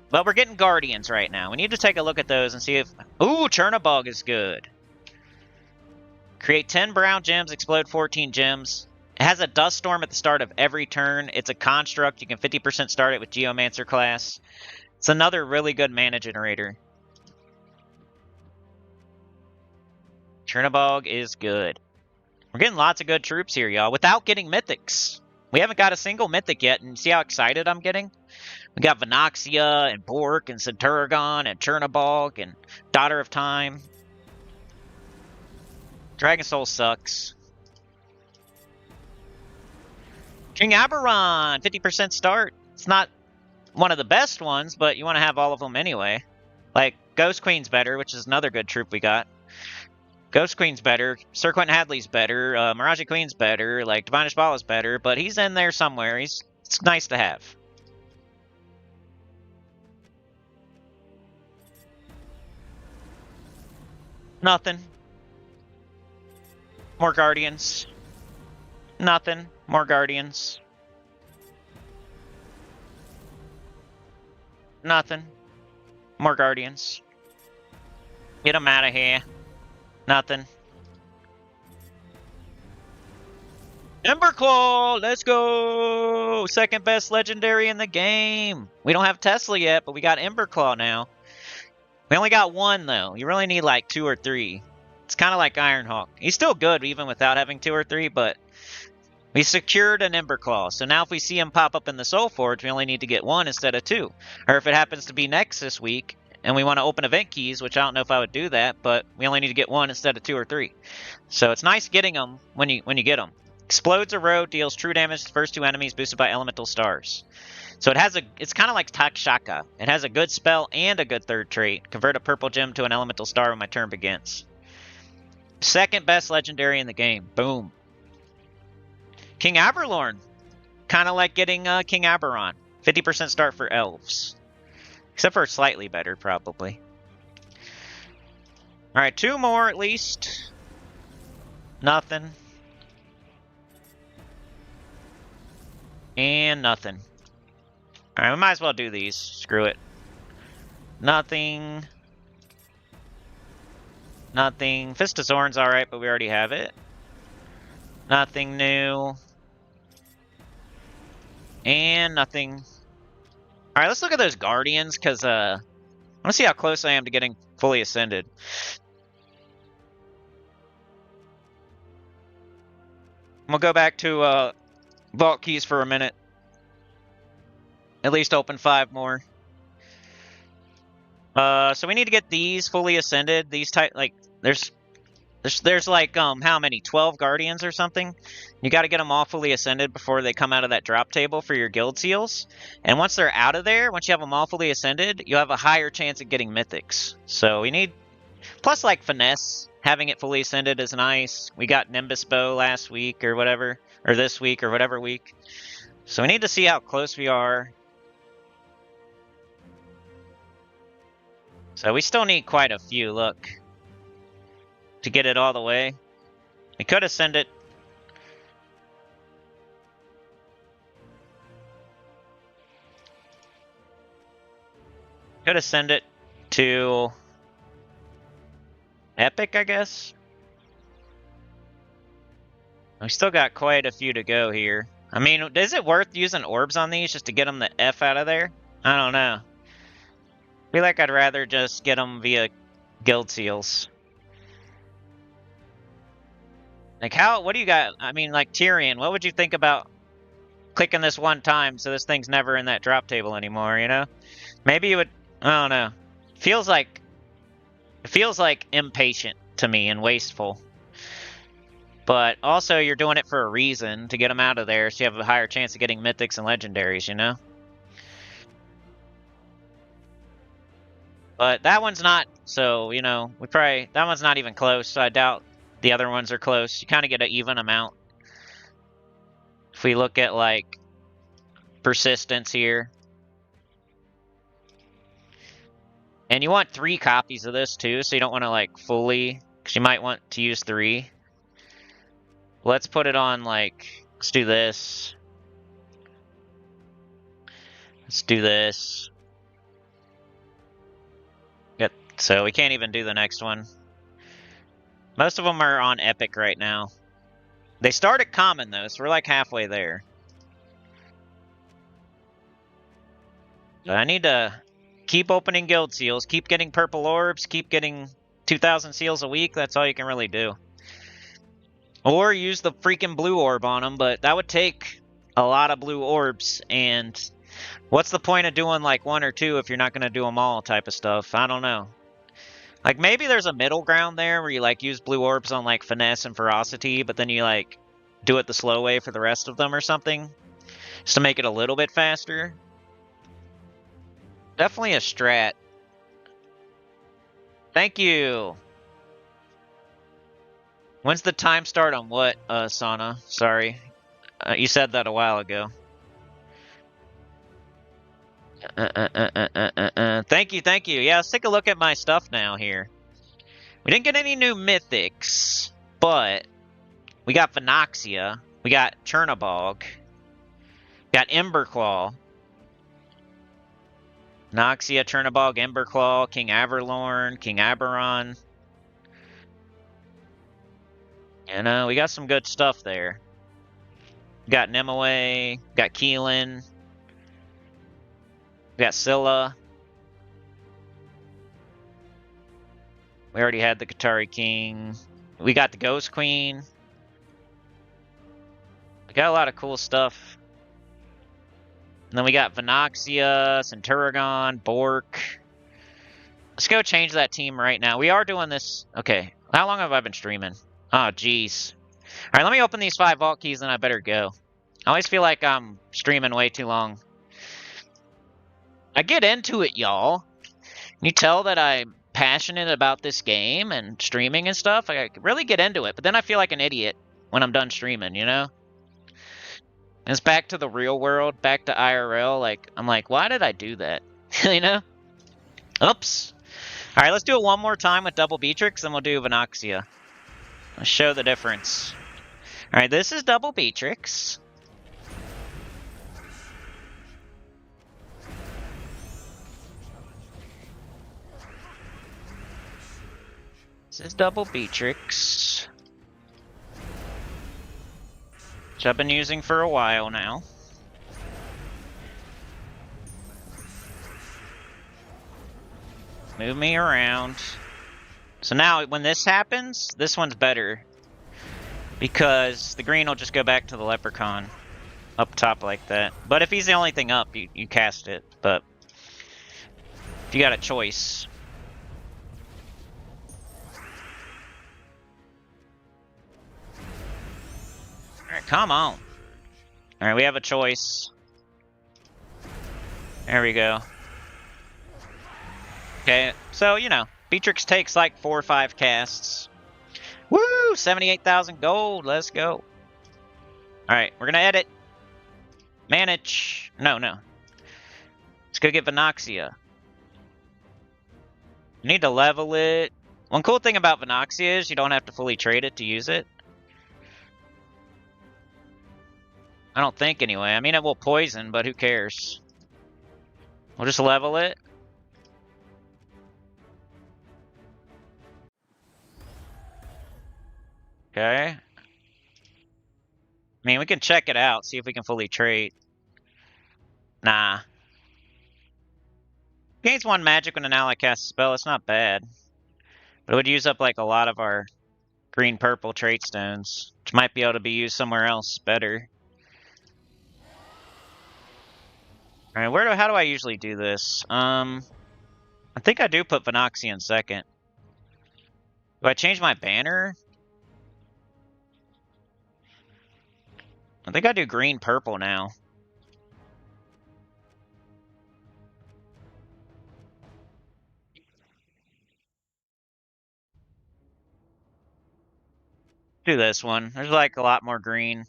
But we're getting Guardians right now. We need to take a look at those and see if... Ooh, Chernabog is good. Create 10 brown gems, explode 14 gems. It has a dust storm at the start of every turn. It's a construct. You can 50% start it with Geomancer class. It's another really good mana generator. Chernabog is good. We're getting lots of good troops here, y'all, without getting mythics. We haven't got a single mythic yet, and see how excited I'm getting? We got Venoxia, and Bork, and Centurigon, and Chernabog, and Daughter of Time. Dragon Soul sucks. King Aberon, 50% start. It's not one of the best ones, but you want to have all of them anyway. Like, Ghost Queen's better, which is another good troop we got. Ghost Queen's better, Sir Quentin Hadley's better, Mirage Queen's better, like, Divine Ishbala's better, but he's in there somewhere. It's nice to have. Nothing. More Guardians. Nothing. More Guardians. nothing. More Guardians. Get them out of here. Nothing. Emberclaw, let's go! Second best legendary in the game. We don't have Tesla yet, but we got Emberclaw now. We only got one, though. You really need like 2 or 3. It's kind of like Ironhawk. He's still good even without having 2 or 3, but we secured an Emberclaw. So now if we see him pop up in the Soul Forge, we only need to get 1 instead of 2. Or if it happens to be next this week, and we want to open event keys, which I don't know if I would do that, but we only need to get 1 instead of 2 or 3. So it's nice getting them when you get them. Explodes a road, deals true damage to first 2 enemies, boosted by elemental stars. So it's kind of like Takshaka. It has a good spell and a good third trait. Convert a purple gem to an elemental star when my turn begins. Second best legendary in the game. Boom. King Aberlorn. Kind of like getting King Aberon. 50% start for elves. Except for slightly better, probably. Alright, 2 more at least. Nothing. And nothing. Alright, we might as well do these. Screw it. Nothing. Nothing. Fist of Zorn's alright, but we already have it. Nothing new. And nothing. Alright, let's look at those Guardians, because I want to see how close I am to getting fully ascended. We'll go back to vault keys for a minute. At least open 5 more. So we need to get these fully ascended. These type, like, there's like how many? 12 Guardians or something. You got to get them all fully ascended before they come out of that drop table for your guild seals. And once they're out of there, once you have them all fully ascended, you'll have a higher chance of getting mythics. So we need, plus like finesse, having it fully ascended is nice. We got Nimbus Bow last week or whatever, or this week or whatever week. So we need to see how close we are. So we still need quite a few, look, to get it all the way. We could ascend it. Could ascend it to Epic, I guess. We still got quite a few to go here. I mean, is it worth using orbs on these just to get them the F out of there? I don't know. I feel like I'd rather just get them via guild seals. Like what do you got? I mean, like Tyrion, what would you think about clicking this one time so this thing's never in that drop table anymore, you know? Maybe you would, I don't know. It feels like impatient to me and wasteful. But also you're doing it for a reason, to get them out of there so you have a higher chance of getting mythics and legendaries, you know? But that one's not, so, you know, that one's not even close, so I doubt the other ones are close. You kind of get an even amount. If we look at, like, persistence here. And you want 3 copies of this, too, so you don't want to, like, fully, because you might want to use 3. Let's put it on, like, let's do this. Let's do this. So we can't even do the next one. Most of them are on Epic right now. They start at Common, though, so we're like halfway there. So I need to keep opening guild seals, keep getting purple orbs, keep getting 2,000 seals a week. That's all you can really do. Or use the freaking blue orb on them, but that would take a lot of blue orbs, and what's the point of doing like 1 or 2 if you're not going to do them all type of stuff? I don't know. Like, maybe there's a middle ground there where you, like, use blue orbs on, like, finesse and ferocity, but then you, like, do it the slow way for the rest of them or something. Just to make it a little bit faster. Definitely a strat. Thank you. When's the time start on what, Sana? Sorry. You said that a while ago. Thank you. Yeah, let's take a look at my stuff now here. We didn't get any new mythics, but we got Phenoxia, we got Chernabog, got Emberclaw, Noxia, Chernobog, Emberclaw, King Averlorn, King Aberon. And we got some good stuff there. Got Nimue, got Keelan, got Scylla. We already had the Qatari King. We got the Ghost Queen. We got a lot of cool stuff. And then we got Venoxia, Centurigon, Bork. Let's go change that team right now. We are doing this. Okay. How long have I been streaming? Oh, jeez. All right, let me open these 5 vault keys and I better go. I always feel like I'm streaming way too long. I get into it, y'all. Can you tell that I'm passionate about this game and streaming and stuff? I really get into it, but then I feel like an idiot when I'm done streaming, you know? And it's back to the real world, back to IRL. Like, I'm like, why did I do that? You know? Oops. All right, let's do it one more time with double Beatrix, then we'll do Venoxia. Let's show the difference. All right, this is double Beatrix. This is double Beatrix, which I've been using for a while now. Move me around. So now, when this happens, this one's better. Because the green will just go back to the Leprechaun. Up top like that. But if he's the only thing up, you cast it. But if you got a choice. Alright, come on. Alright, we have a choice. There we go. Okay, so, you know, Beatrix takes like 4 or 5 casts. Woo! 78,000 gold, let's go. Alright, we're gonna edit. Manage. No. Let's go get Venoxia. You need to level it. One cool thing about Venoxia is you don't have to fully trade it to use it. I don't think anyway. I mean, it will poison, but who cares? We'll just level it. Okay. I mean, we can check it out, see if we can fully trade. Nah. Gains 1 magic when an ally casts a spell. It's not bad. But it would use up like a lot of our green-purple trait stones, which might be able to be used somewhere else better. Alright, how do I usually do this? I think I do put Venoxia in second. Do I change my banner? I think I do green-purple now. Do this one. There's like a lot more green.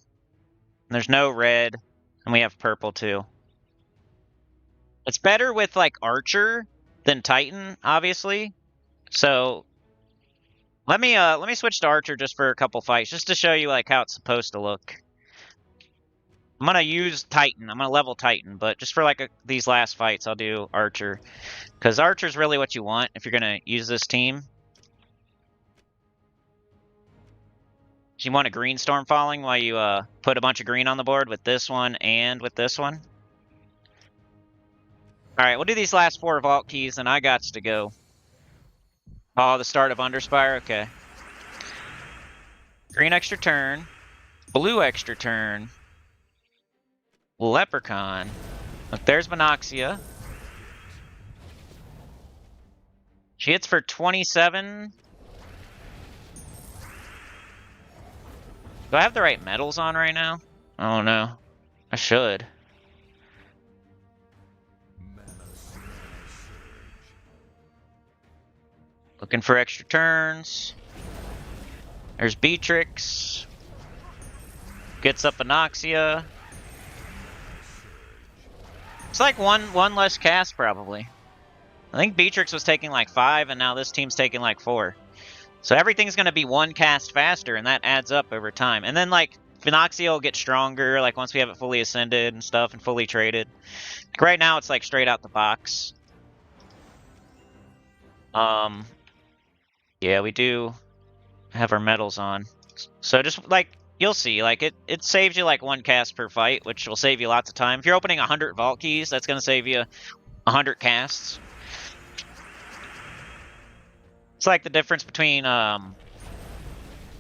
There's no red. And we have purple too. It's better with like Archer than Titan, obviously. So let me switch to Archer just for a couple fights, just to show you like how it's supposed to look. I'm gonna use Titan. I'm gonna level Titan, but just for like these last fights, I'll do Archer, because Archer's really what you want if you're gonna use this team. So you want a green storm falling while you put a bunch of green on the board with this one and with this one. All right, we'll do these last 4 vault keys, and I got to go. Oh, the start of Underspire. Okay. Green extra turn, blue extra turn. Leprechaun. Look, there's Venoxia. She hits for 27. Do I have the right metals on right now? Oh no. I should. Looking for extra turns. There's Beatrix. Gets up Venoxia. It's like one less cast, probably. I think Beatrix was taking like 5, and now this team's taking like 4. So everything's going to be 1 cast faster, and that adds up over time. And then, like, Venoxia will get stronger, like, once we have it fully ascended and stuff and fully traded. Like, right now, it's, like, straight out the box. Yeah, we do have our medals on. So just like you'll see, like it saves you like 1 cast per fight, which will save you lots of time. If you're opening 100 vault keys, that's gonna save you 100 casts. It's like the difference between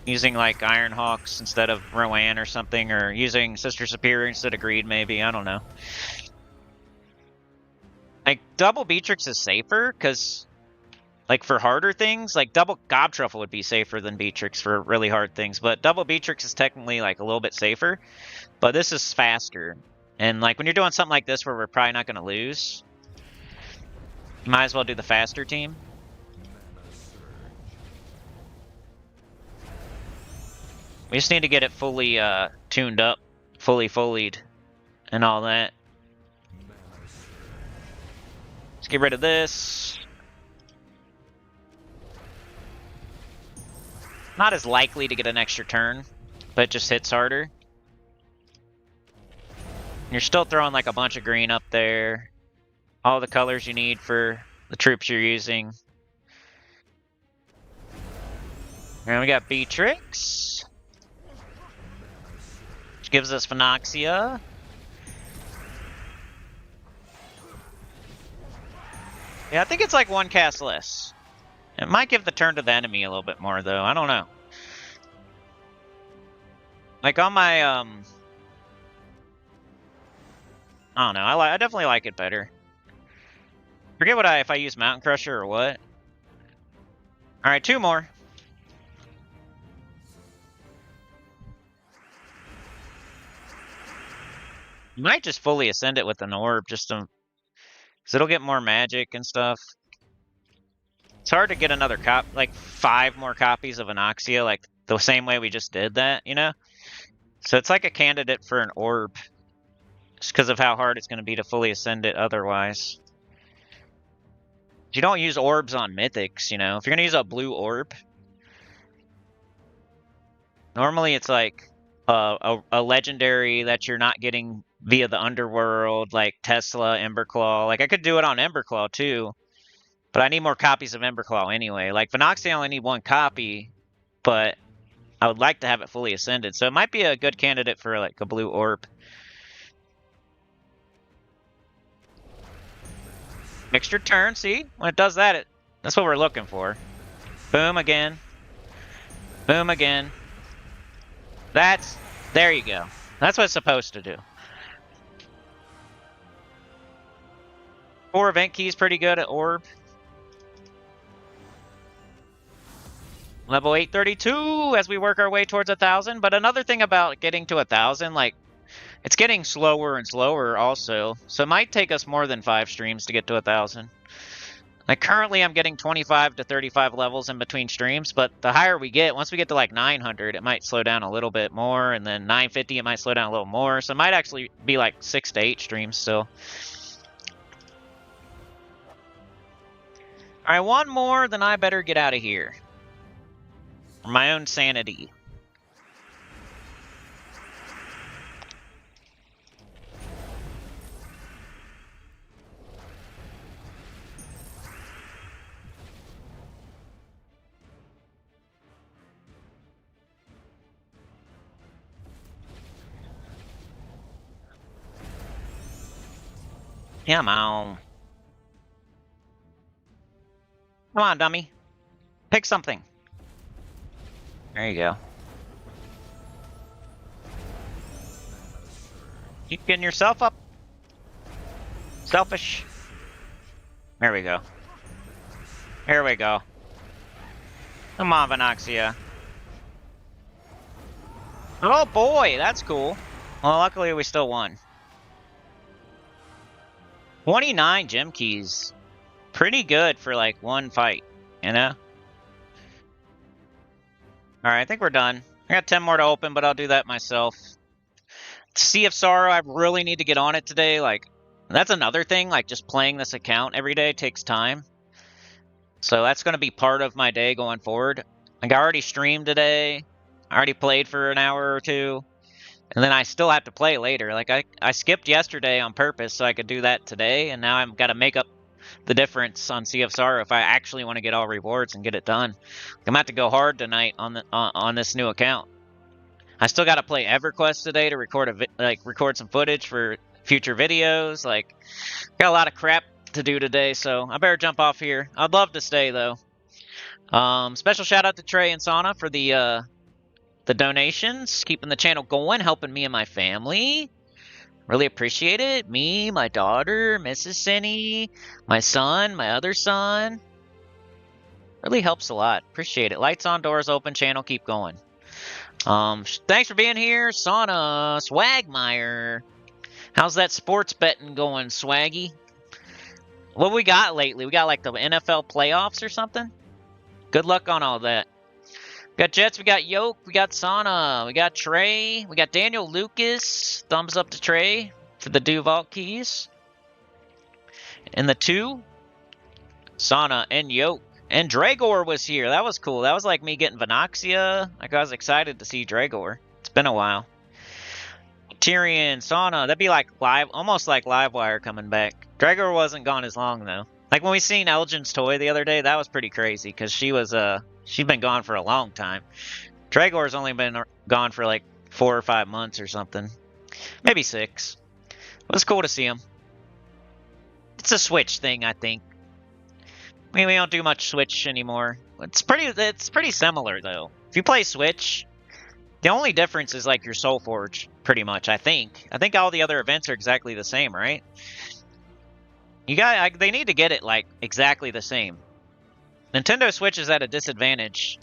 using like Iron Hawks instead of Rowan or something, or using Sister Superior instead of Greed, maybe. I don't know. Like double Beatrix is safer because, like, for harder things, like double Gob Truffle would be safer than Beatrix for really hard things. But double Beatrix is technically like a little bit safer, but this is faster. And like when you're doing something like this where we're probably not going to lose, you might as well do the faster team. We just need to get it fully tuned up, fully folied, and all that. Let's get rid of this. Not as likely to get an extra turn, but it just hits harder. You're still throwing like a bunch of green up there. All the colors you need for the troops you're using. And we got Beatrix, which gives us Phenoxia. Yeah, I think it's like 1 cast less. It might give the turn to the enemy a little bit more, though. I don't know. Like on my, I don't know. I definitely like it better. Forget what if I use Mountain Crusher or what. All right, 2 more. You might just fully ascend it with an orb, just to, because it'll get more magic and stuff. It's hard to get another like 5 more copies of Anoxia, like the same way we just did that, you know? So it's like a candidate for an orb, just because of how hard it's going to be to fully ascend it otherwise. You don't use orbs on mythics, you know? If you're going to use a blue orb, normally it's like a legendary that you're not getting via the underworld, like Tesla, Emberclaw. Like I could do it on Emberclaw too, but I need more copies of Emberclaw anyway. Like Venoxy, I only need 1 copy, but I would like to have it fully ascended. So it might be a good candidate for like a blue orb. Extra turn, see? When it does that, that's what we're looking for. Boom again. Boom again. There you go. That's what it's supposed to do. 4 event keys pretty good at orb. Level 832 as we work our way towards 1,000. But another thing about getting to 1,000, like, it's getting slower and slower also. So it might take us more than 5 streams to get to 1,000. Like currently I'm getting 25 to 35 levels in between streams, but the higher we get, once we get to like 900, it might slow down a little bit more, and then 950 it might slow down a little more. So it might actually be like 6 to 8 streams still. All right, 1 more, then I better get out of here. For my own sanity. Come on. Come on, dummy. Pick something. There you go. Keep getting yourself up. Selfish. There we go. Here we go. Come on, Venoxia. Oh boy, that's cool. Well, luckily we still won. 29 gem keys. Pretty good for like 1 fight, you know? Alright, I think we're done. I got 10 more to open, but I'll do that myself. Sea of Sorrow, I really need to get on it today. Like, that's another thing, like just playing this account every day takes time. So that's going to be part of my day going forward. Like, I already streamed today. I already played for an hour or 2. And then I still have to play later. Like, I skipped yesterday on purpose so I could do that today. And now I've got to make up the difference on CFSR if I actually want to get all rewards and get it done. I'm gonna have to go hard tonight on this new account. I still got to play EverQuest today to record some footage for future videos. Like, got a lot of crap to do today, so I better jump off here. I'd love to stay though. Special shout out to Trey and Sana for the donations, keeping the channel going, helping me and my family. Really appreciate it. Me, my daughter, Mrs. Sinny, my son, my other son. Really helps a lot. Appreciate it. Lights on, doors open, channel keep going. Thanks for being here, Sana Swagmeyer. How's that sports betting going, Swaggy? What we got lately? We got like the NFL playoffs or something? Good luck on all that. We got Jets, we got Yoke, we got Sana, we got Trey, we got Daniel Lucas. Thumbs up to Trey for the Duval keys. And the 2, Sana and Yoke. And Dragor was here. That was cool. That was like me getting Vinoxia. Like, I was excited to see Dragor. It's been a while. Tyrion, Sana. That'd be like almost like Livewire coming back. Dragor wasn't gone as long though. Like when we seen Elgin's toy the other day, that was pretty crazy because she'd been gone for a long time. Dragor's only been gone for like 4 or 5 months or something. Maybe 6. It was cool to see him. It's a Switch thing, I think. I mean, we don't do much Switch anymore. It's pretty similar though. If you play Switch, the only difference is like your Soul Forge, pretty much. I think all the other events are exactly the same, right? They need to get it like exactly the same. Nintendo Switch is at a disadvantage.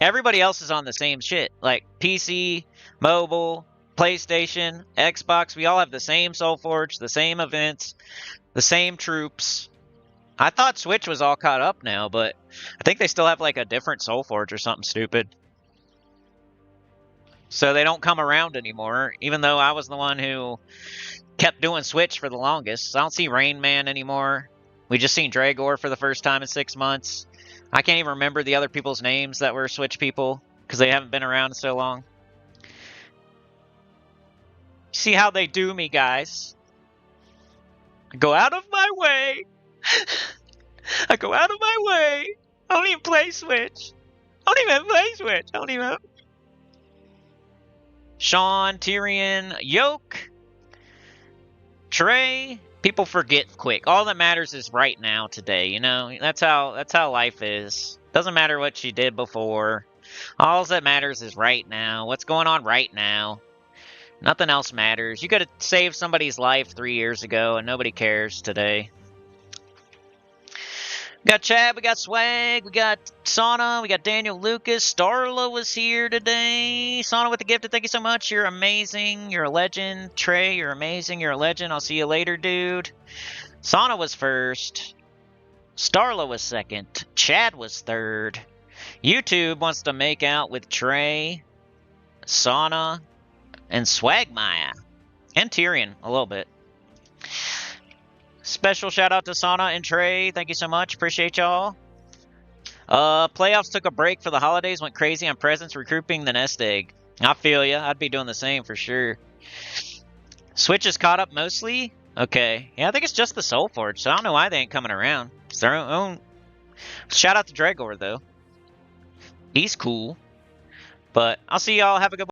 Everybody else is on the same shit, like PC, mobile, PlayStation, Xbox. We all have the same Soul Forge, the same events, the same troops. I thought Switch was all caught up now, but I think they still have like a different Soul Forge or something stupid. So they don't come around anymore, even though I was the one who kept doing Switch for the longest. I don't see Rain Man anymore. We just seen Dragor for the first time in 6 months. I can't even remember the other people's names that were Switch people because they haven't been around so long. See how they do me, guys. I go out of my way. I go out of my way. I don't even play Switch. I don't even play Switch. I don't even... Sean, Tyrion, Yoke, Trey. People forget quick. All that matters is right now, today. You know, that's how life is. Doesn't matter what you did before. All that matters is right now. What's going on right now? Nothing else matters. You could have saved somebody's life 3 years ago, and nobody cares today. We got Chad, we got Swag, we got Sana, we got Daniel Lucas. Starla was here today. Sana with the gift. Thank you so much. You're amazing. You're a legend. Trey, you're amazing. You're a legend. I'll see you later, dude. Sana was first. Starla was second. Chad was third. YouTube wants to make out with Trey, Sana, and Swagmaya. And Tyrion, a little bit. Special shout out to Sana and Trey. Thank you so much. Appreciate y'all. Playoffs took a break for the holidays. Went crazy on presents, recouping the nest egg. I feel ya. I'd be doing the same for sure. Switch is caught up mostly. Okay. Yeah, I think it's just the Soul Forge. So I don't know why they ain't coming around. It's their own. Shout out to Dragor though. He's cool. But I'll see y'all. Have a good one.